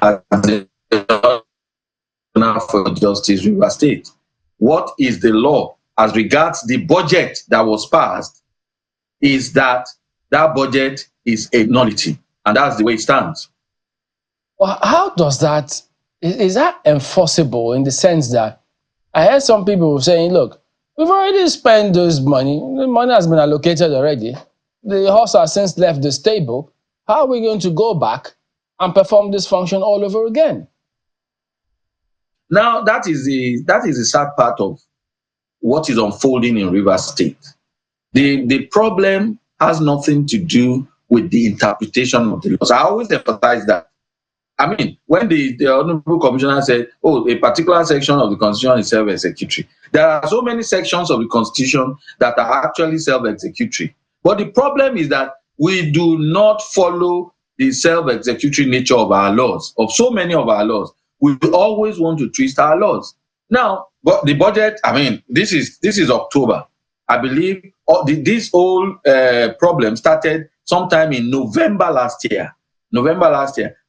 Q: as the Governor for Justice, Rivers State. What is the law as regards the budget that was passed is that budget is a nullity, and that's the way it stands.
A: Well, how does that, is that enforceable in the sense that I heard some people saying, look, we've already spent this money, the money has been allocated already, the horse has since left the stable, how are we going to go back and perform this function all over again?
Q: Now, that is the sad part of what is unfolding in Rivers State. The problem has nothing to do with the interpretation of the laws. I always emphasize that. When the Honorable Commissioner said, a particular section of the Constitution is self-executory, there are so many sections of the Constitution that are actually self-executory. But the problem is that we do not follow the self-executory nature of our laws, of so many of our laws. We always want to twist our laws. Now, but the budget, I mean, this is October. I believe this whole problem started sometime in November last year.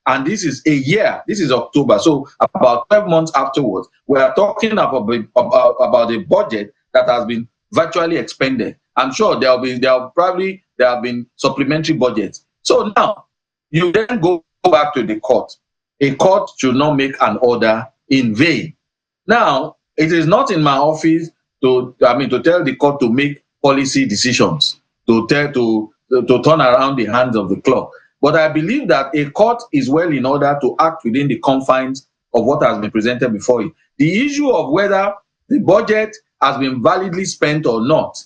Q: And this is a year. This is October. So about 12 months afterwards, we are talking about a budget that has been virtually expended. I'm sure there have been supplementary budgets. So now you then go back to the court. A court should not make an order in vain. Now, it is not in my office to tell the court to make policy decisions, to turn around the hands of the clock. But I believe that a court is well in order to act within the confines of what has been presented before it. The issue of whether the budget has been validly spent or not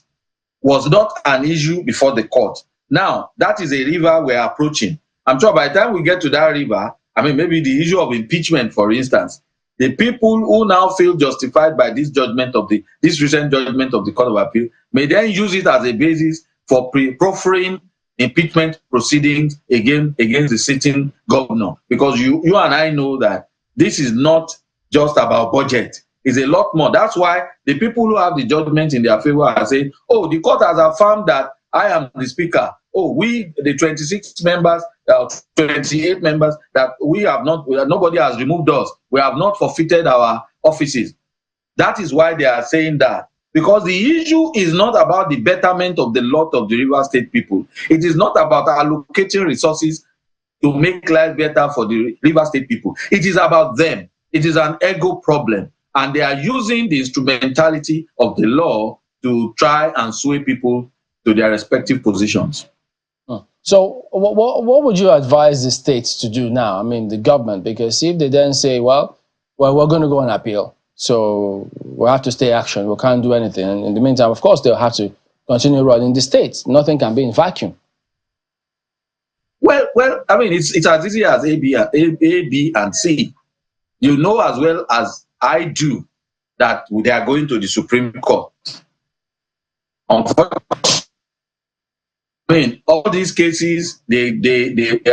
Q: was not an issue before the court. Now, that is a river we're approaching. I'm sure by the time we get to that river, maybe the issue of impeachment, for instance, the people who now feel justified by this recent judgment of the Court of Appeal may then use it as a basis for proffering impeachment proceedings against the sitting governor. Because you and I know that this is not just about budget. It's a lot more. That's why the people who have the judgment in their favor are saying, oh, the court has affirmed that I am the speaker. Oh, we, the 26 members, 28 members, that we have not, nobody has removed us. We have not forfeited our offices. That is why they are saying that. Because the issue is not about the betterment of the lot of the River State people. It is not about allocating resources to make life better for the River State people. It is about them. It is an ego problem. And they are using the instrumentality of the law to try and sway people to their respective positions.
A: So what would you advise the states to do now? The government, because if they then say, well, we're going to go on appeal, so we have to stay action, we can't do anything. And in the meantime, of course, they'll have to continue running the states. Nothing can be in vacuum.
Q: Well, it's as easy as A, B, and C. You know as well as I do that they are going to the Supreme Court. All these cases, they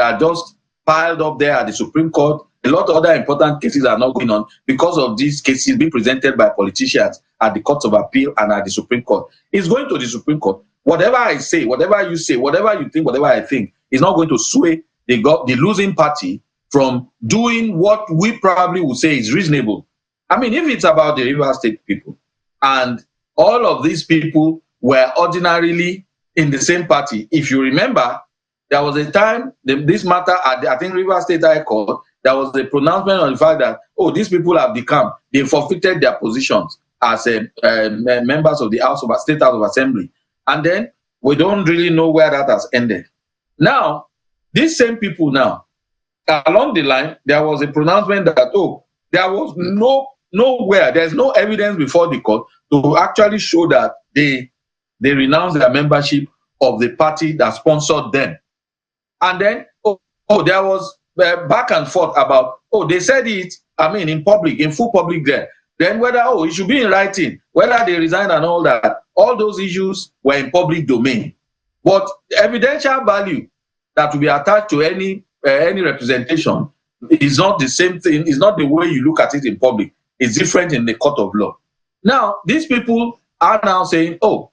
Q: are just piled up there at the Supreme Court. A lot of other important cases are not going on because of these cases being presented by politicians at the Courts of Appeal and at the Supreme Court. It's going to the Supreme Court. Whatever I say, whatever you say, whatever you think, whatever I think, is not going to sway the losing party from doing what we probably would say is reasonable. If it's about the River State people, and all of these people were ordinarily in the same party. If you remember, there was a time, this matter at I think River State High Court, there was a pronouncement on the fact that, oh, these people have they forfeited their positions as members of the State House of Assembly. And then we don't really know where that has ended. Now, these same people now, along the line, there was a pronouncement that, oh, there was nowhere, there's no evidence before the court to actually show that they renounced their membership of the party that sponsored them. And then, there was back and forth about, they said it, in public, in full public there. Then whether, it should be in writing, whether they resign and all that, all those issues were in public domain. But evidential value that will be attached to any representation is not the same thing, it's not the way you look at it in public. It's different in the court of law. Now, these people are now saying, the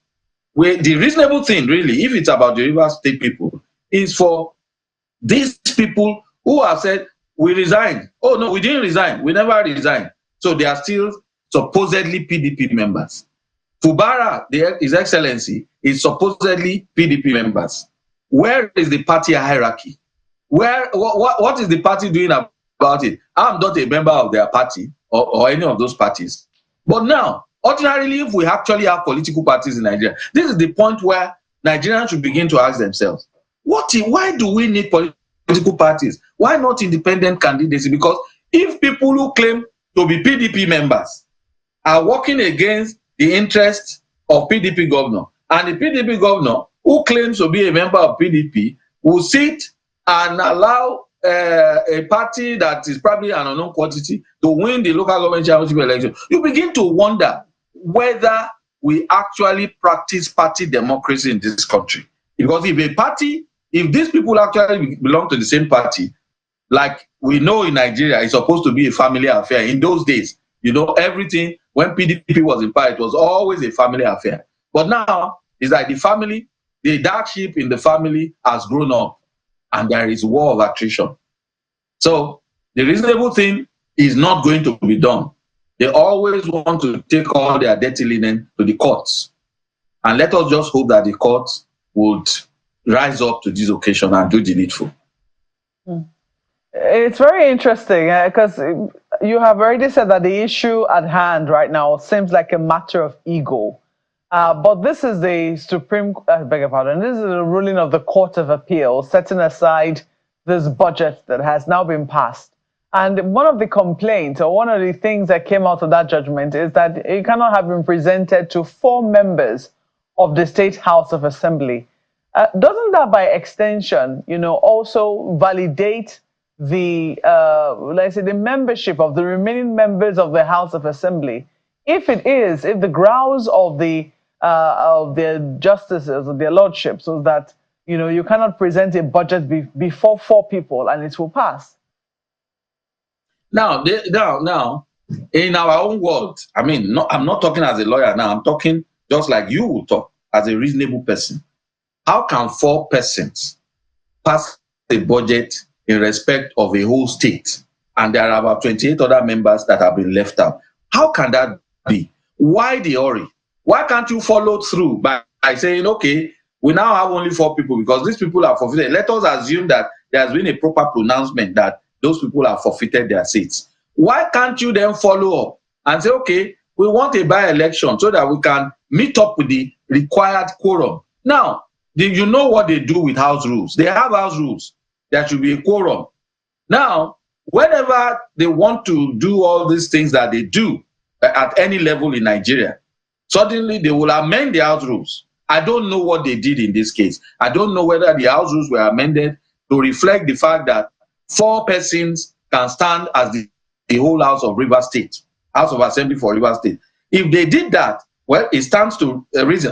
Q: reasonable thing, really, if it's about the River State people, is for these people who have said, we resigned. Oh, no, we didn't resign. We never resigned. So they are still supposedly PDP members. Fubara, His Excellency, is supposedly PDP members. Where is the party hierarchy? What is the party doing about it? I'm not a member of their party or any of those parties. But now, ordinarily, if we actually have political parties in Nigeria, this is the point where Nigerians should begin to ask themselves, why do we need political parties? Why not independent candidacy? Because if people who claim to be PDP members are working against the interests of PDP governor, and the PDP governor who claims to be a member of PDP will sit and allow a party that is probably an unknown quantity to win the local government chairmanship election, you begin to wonder whether we actually practice party democracy in this country. Because if a party if these people actually belong to the same party, like we know in Nigeria, it's supposed to be a family affair. In those days, everything, when PDP was in power, it was always a family affair. But now, it's like the family, the dark sheep in the family has grown up, and there is war of attrition. So the reasonable thing is not going to be done. They always want to take all their dirty linen to the courts. And let us just hope that the courts would rise up to this occasion and do the needful.
B: It's very interesting because you have already said that the issue at hand right now seems like a matter of ego. But this is the this is the ruling of the Court of Appeal setting aside this budget that has now been passed. And one of the complaints, or one of the things that came out of that judgment, is that it cannot have been presented to 4 members of the State House of Assembly. Doesn't that, by extension, also validate the, let's say, the membership of the remaining members of the House of Assembly? If the grounds of the justices, of their lordships, so that you cannot present a budget before 4 people and it will pass.
Q: Now, in our own world, I'm not talking as a lawyer now. I'm talking just like you would talk as a reasonable person. How can 4 persons pass a budget in respect of a whole state, and there are about 28 other members that have been left out? How can that be? Why the hurry? Why can't you follow through by saying, okay, we now have only 4 people because these people are forfeited. Let us assume that there has been a proper pronouncement that those people have forfeited their seats. Why can't you then follow up and say, okay, we want a by-election so that we can meet up with the required quorum? Now, you know what they do with house rules. They have house rules. There should be a quorum. Now, whenever they want to do all these things that they do at any level in Nigeria, suddenly they will amend the house rules. I don't know what they did in this case. I don't know whether the house rules were amended to reflect the fact that 4 persons can stand as the whole House of Rivers State, House of Assembly for Rivers State. If they did that, well, it stands to a reason.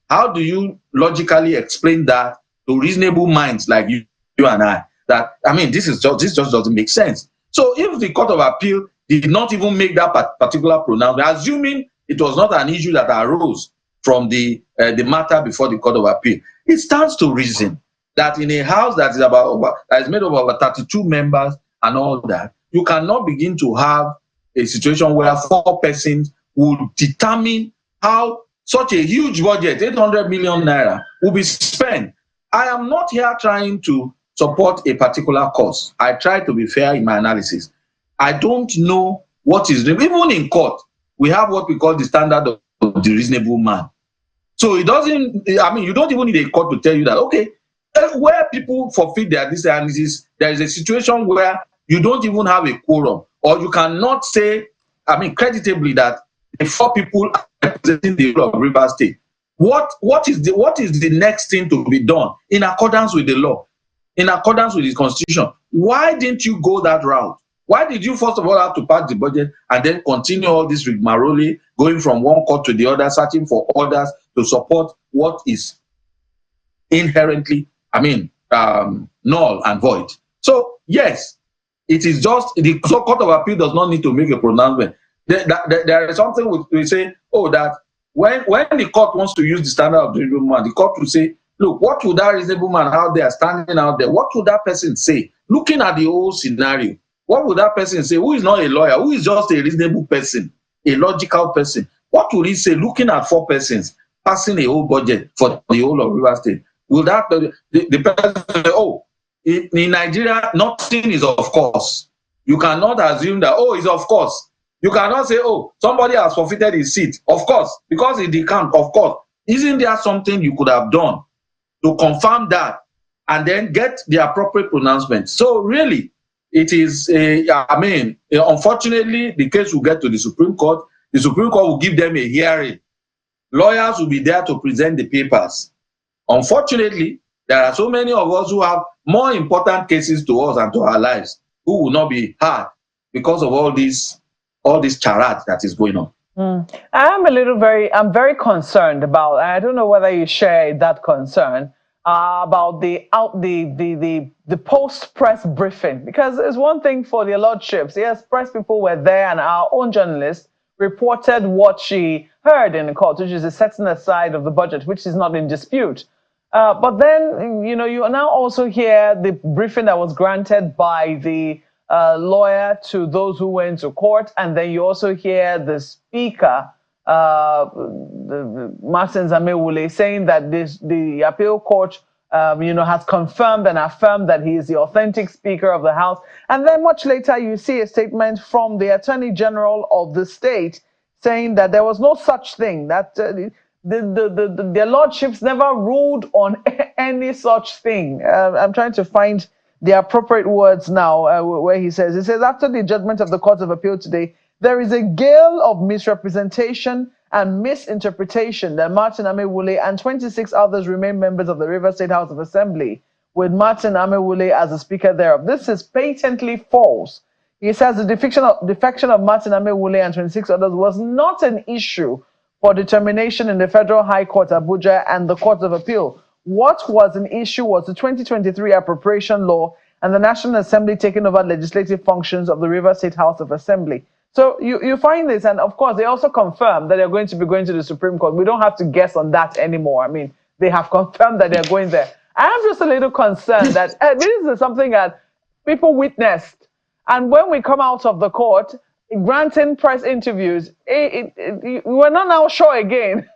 Q: How do you logically explain that to reasonable minds like you and I? That this just doesn't make sense. So if the Court of Appeal did not even make that particular pronouncement, assuming it was not an issue that arose from the matter before the Court of Appeal, it stands to reason that in a house that is made up of over 32 members and all that, you cannot begin to have a situation where 4 persons would determine how such a huge budget, 800 million naira, will be spent. I am not here trying to support a particular cause. I try to be fair in my analysis. I don't know what is, even in court, we have what we call the standard of the reasonable man. So it doesn't, you don't even need a court to tell you that, okay, where people forfeit their disadvantages, there is a situation where you don't even have a quorum, or you cannot say, creditably, that the 4 people are representing the whole of Rivers State. What is the next thing to be done in accordance with the law, in accordance with the Constitution? Why didn't you go that route? Why did you first of all have to pass the budget and then continue all this rigmarole, going from one court to the other, searching for orders to support what is inherently, null and void? So yes, it is just the Court of Appeal does not need to make a pronouncement. There is something we say, that when the court wants to use the standard of the reasonable man, the court will say, look, what would that reasonable man out there standing out there, what would that person say? Looking at the whole scenario, what would that person say? Who is not a lawyer, who is just a reasonable person, a logical person? What would he say looking at 4 persons passing a whole budget for the whole of Rivers State? Will that the person say, in Nigeria, nothing is of course. You cannot assume that, it's of course. You cannot say, somebody has forfeited his seat. Of course, because it can't, of course. Isn't there something you could have done to confirm that and then get the appropriate pronouncement? So really, it is, unfortunately, the case will get to the Supreme Court. The Supreme Court will give them a hearing. Lawyers will be there to present the papers. Unfortunately, there are so many of us who have more important cases to us and to our lives who will not be heard because of all this charade that is going on.
B: I'm very concerned about, I don't know whether you share that concern, about the post press briefing, because it's one thing for the lordships. Yes, press people were there, and our own journalists reported what she heard in the court, which is a setting aside of the budget, which is not in dispute. But then, you now also hear the briefing that was granted by the lawyer to those who went to court, and then you also hear the speaker, Martin Zamewule, saying that the appeal court, has confirmed and affirmed that he is the authentic Speaker of the House. And then much later, you see a statement from the Attorney General of the state saying that there was no such thing, that their lordships never ruled on any such thing. I'm trying to find the appropriate words now, where he says, after the judgment of the Court of Appeal today, there is a gale of misrepresentation and misinterpretation that Martin Amewule and 26 others remain members of the Rivers State House of Assembly, with Martin Amewule as the Speaker thereof. This is patently false. He says the defection of Martin Amewule and 26 others was not an issue for determination in the Federal High Court, Abuja, and the Court of Appeal. What was an issue was the 2023 appropriation law and the National Assembly taking over legislative functions of the Rivers State House of Assembly. So you find this, and of course, they also confirm that they're going to be going to the Supreme Court. We don't have to guess on that anymore. I mean, they have confirmed that they're going there. I am just a little concerned that this is something that people witnessed. And when we come out of the court, granting press interviews, we're not now sure again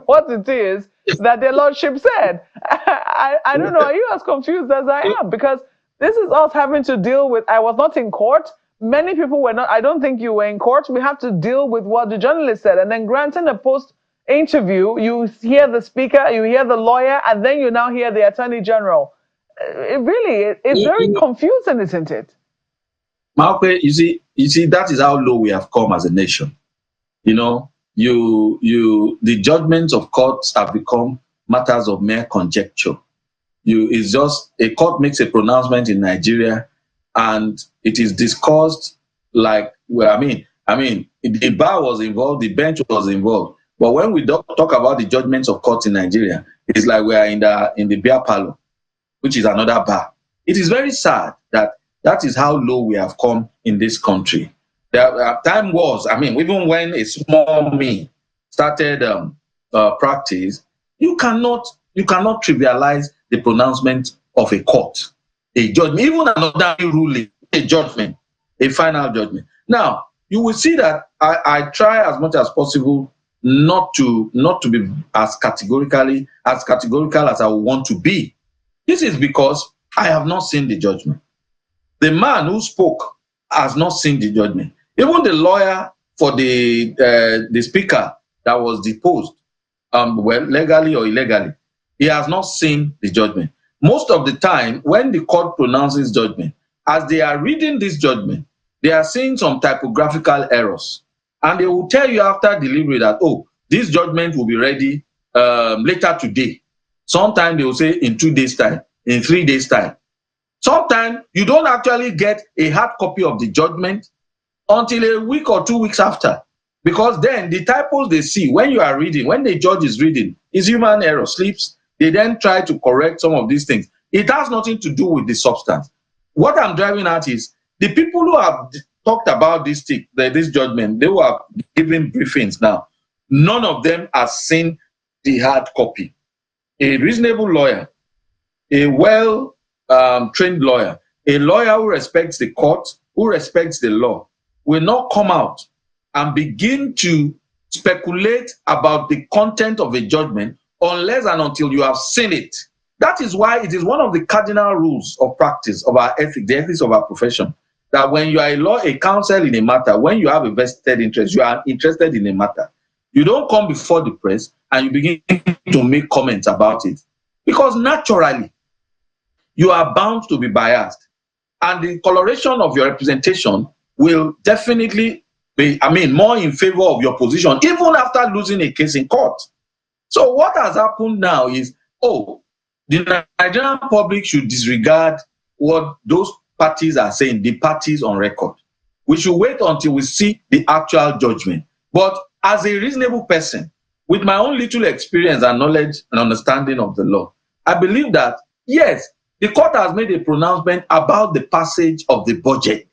B: what it is that their lordship said. I don't know. Are you as confused as I am? Because this is us having to deal with, I was not in court. Many people were not. I don't think you were in court. We have to deal with what the journalist said. And then granting a post interview, you hear the speaker, you hear the lawyer, and then you now hear the Attorney General. It's very confusing, isn't it?
Q: Malpe, you see, that is how low we have come as a nation. The judgments of courts have become matters of mere conjecture. It's just a court makes a pronouncement in Nigeria, and it is discussed like, the bar was involved, the bench was involved. But when we talk about the judgments of courts in Nigeria, it's like we are in the beer parlor, which is another bar. It is very sad that is how low we have come in this country. Time was, even when a small me started practice, you cannot trivialize the pronouncement of a court, a judgment, even another ruling, a judgment, a final judgment. Now, you will see that I try as much as possible not to be as categorical as I want to be. This is because I have not seen the judgment. The man who spoke has not seen the judgment. Even the lawyer for the speaker that was deposed, legally or illegally, he has not seen the judgment. Most of the time, when the court pronounces judgment, as they are reading this judgment, they are seeing some typographical errors. And they will tell you after delivery that, this judgment will be ready later today. Sometimes they will say in 2 days' time, in 3 days' time. Sometimes you don't actually get a hard copy of the judgment until a week or 2 weeks after. Because then the typos they see when you are reading, when the judge is reading, is human error, slips. They then try to correct some of these things. It has nothing to do with the substance. What I'm driving at is the people who have talked about this judgment, they were giving briefings now. None of them has seen the hard copy. A reasonable lawyer, a well-trained lawyer, a lawyer who respects the court, who respects the law, will not come out and begin to speculate about the content of a judgment unless and until you have seen it. That is why it is one of the cardinal rules of practice of our ethics, the ethics of our profession, that when you are a counsel in a matter, when you have a vested interest, you are interested in a matter, you don't come before the press and you begin to make comments about it. Because naturally, you are bound to be biased. And the coloration of your representation will definitely be, more in favor of your position, even after losing a case in court. So what has happened now is, the Nigerian public should disregard what those parties are saying, the parties on record. We should wait until we see the actual judgment. But as a reasonable person, with my own little experience and knowledge and understanding of the law, I believe that, yes, the court has made a pronouncement about the passage of the budget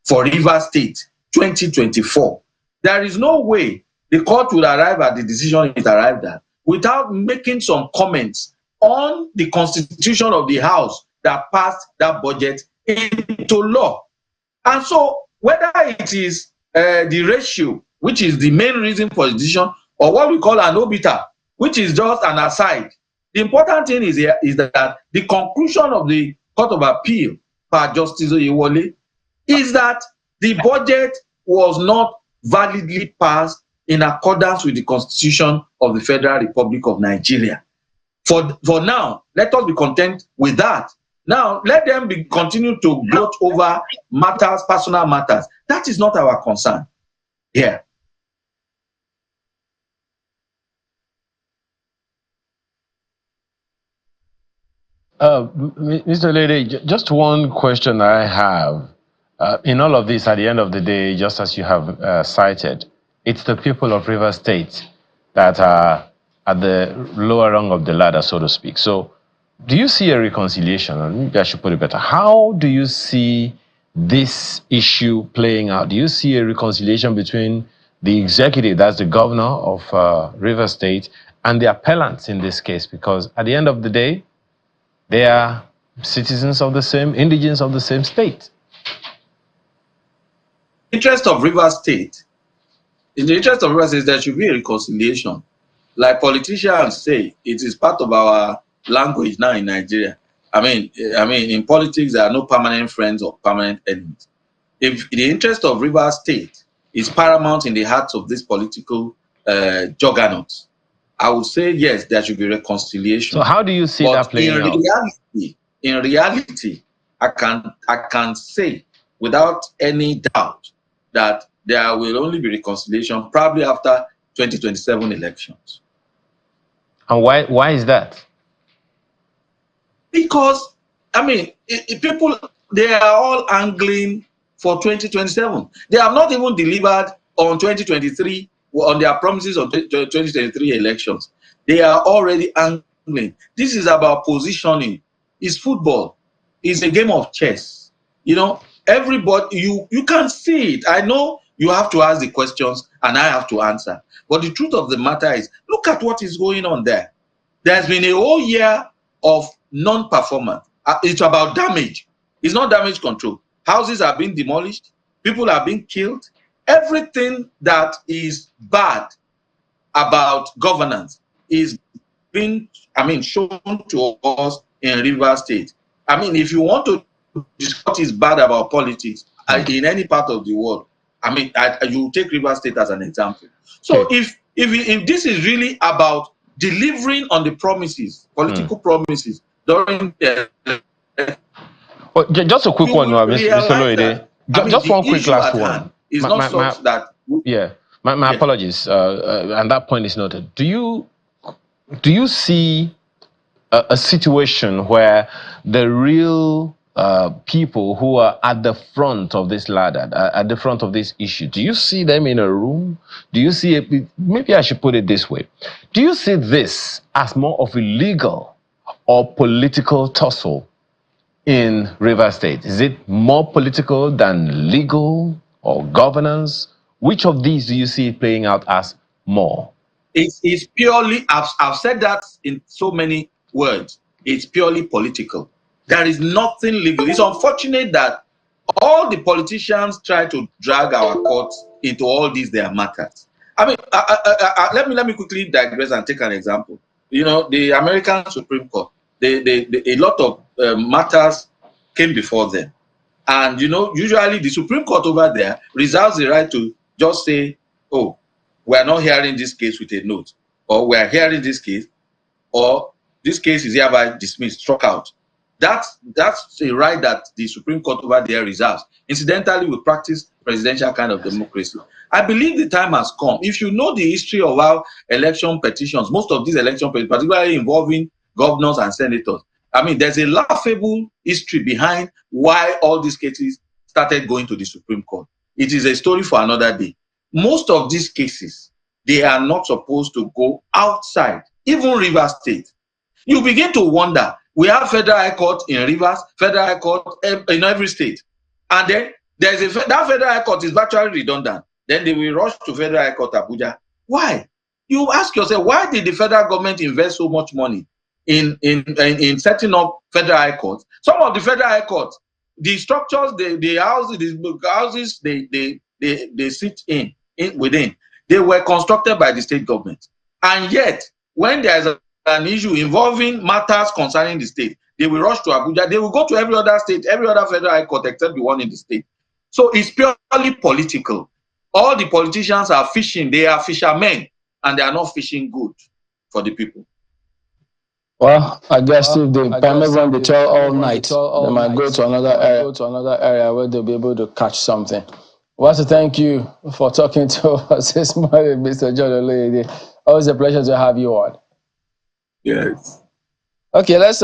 Q: for Rivers State 2024. There is no way the court would arrive at the decision it arrived at without making some comments on the constitution of the House that passed that budget into law. And so whether it is the ratio, which is the main reason for the decision, or what we call an obiter, which is just an aside, the important thing is that the conclusion of the Court of Appeal by Justice Oyewole is that the budget was not validly passed in accordance with the Constitution of the Federal Republic of Nigeria. For now, let us be content with that. Now, let them continue to gloat over matters, personal matters. That is not our concern here.
C: Mr. Lede, just one question I have. In all of this, at the end of the day, just as you have cited, it's the people of Rivers State that are at the lower rung of the ladder, so to speak. So do you see a reconciliation? Or maybe I should put it better. How do you see this issue playing out? Do you see a reconciliation between the executive, that's the governor of Rivers State, and the appellants in this case? Because at the end of the day, they are citizens of the same, indigents of the same state.
Q: In the interest of Rivers State, there should be a reconciliation. Like politicians say, it is part of our language now in Nigeria. I mean, in politics, there are no permanent friends or permanent enemies. If the interest of Rivers State is paramount in the hearts of this political juggernaut, I would say yes, there should be reconciliation.
C: So how do you see that playing out?
Q: In reality, I can say without any doubt that there will only be reconciliation probably after 2027 elections.
C: And why is that?
Q: Because, I mean, people, they are all angling for 2027. They have not even delivered on 2023, on their promises of 2023 elections. They are already angling. This is about positioning. It's football. It's a game of chess. You know, everybody, you can see it. I know you have to ask the questions and I have to answer. But the truth of the matter is, look at what is going on there. There's been a whole year of non-performance. It's about damage. It's not damage control. Houses are being demolished. People are being killed. Everything that is bad about governance is being, shown to us in Rivers State. If you want to discuss what is bad about politics in any part of the world, you take Rivers State as an example. So if this is really about delivering on the promises, political promises during the
C: just a quick one, Mr. Loide. Just one quick last one.
Q: It's not such that.
C: My apologies, and that point is noted. Do you see a situation where the real people who are at the front of this ladder, at the front of this issue, do you see them in a room? Do you see maybe I should put it this way. Do you see this as more of a legal or political tussle in Rivers State? Is it more political than legal or governance? Which of these do you see it playing out as more?
Q: It's purely, I've said that in so many words, it's purely political. There is nothing legal. It's unfortunate that all the politicians try to drag our courts into all these their matters. Let me quickly digress and take an example. You know, the American Supreme Court, a lot of matters came before them. And, you know, usually the Supreme Court over there reserves the right to just say, oh, we are not hearing this case with a note, or we are hearing this case, or this case is hereby dismissed, struck out. That's a right that the Supreme Court over there reserves. Incidentally, we practice presidential kind of democracy. I believe the time has come. If you know the history of our election petitions, most of these election petitions, particularly involving governors and senators, there's a laughable history behind why all these cases started going to the Supreme Court. It is a story for another day. Most of these cases, they are not supposed to go outside, even Rivers State. You begin to wonder. We have Federal High Court in Rivers, Federal High Court in every state. And then there's that Federal High Court is virtually redundant. Then they will rush to Federal High Court Abuja. Why? You ask yourself, why did the federal government invest so much money in setting up Federal High Courts? Some of the Federal High Courts, the structures, the houses they sit within, they were constructed by the state government. And yet, when there is an issue involving matters concerning the state, they will rush to Abuja. They will go to every other state, every other Federal High Court except the one in the state. So it's purely political. All the politicians are fishing. They are fishermen, and they are not fishing good for the people.
A: Well, I guess if they permit when they tell all night, they might go to another area where they'll be able to catch something. I want to thank you for talking to us this morning, Mr. John Oluyede. Always a pleasure to have you on.
Q: Yes.
A: Okay, let's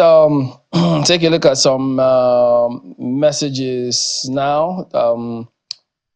A: take a look at some messages now.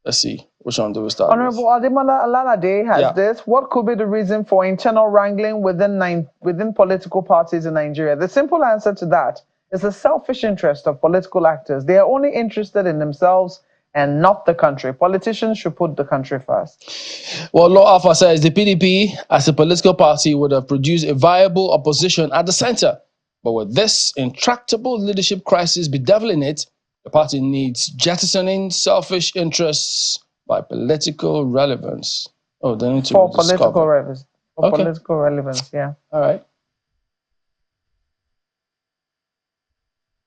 A: Let's see. Which one do we start
B: Honorable Ademola Alalade has this. What could be the reason for internal wrangling within political parties in Nigeria? The simple answer to that is the selfish interest of political actors. They are only interested in themselves and not the country. Politicians should put the country first.
A: Well, Law Alpha says the PDP, as a political party, would have produced a viable opposition at the center. But with this intractable leadership crisis bedeviling it, the party needs jettisoning selfish interests by political relevance. Oh, they need to
B: for political relevance. For political relevance, yeah.
A: All right.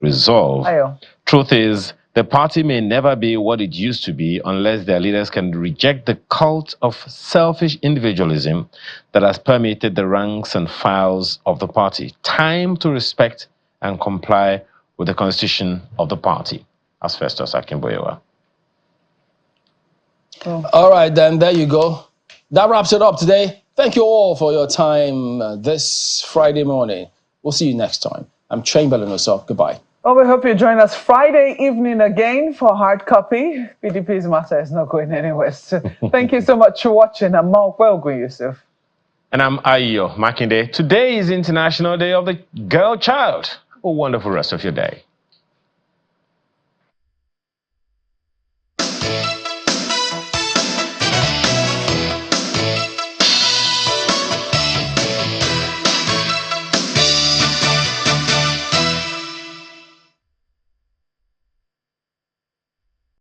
C: Resolve.
B: Ayo.
C: Truth is, the party may never be what it used to be unless their leaders can reject the cult of selfish individualism that has permeated the ranks and files of the party. Time to respect and comply with the constitution of the party. As Festus Akimboyewa.
A: All right, then, there you go. That wraps it up today. Thank you all for your time this Friday morning. We'll see you next time. I'm Chamberlain Osop. Goodbye.
B: Well, we hope you join us Friday evening again for Hard Copy. PDP's matter is not going anywhere. So thank you so much for watching. I'm Mark Welgu Yusuf.
C: And I'm Ayo Makinde. Today is International Day of the Girl Child. A wonderful rest of your day.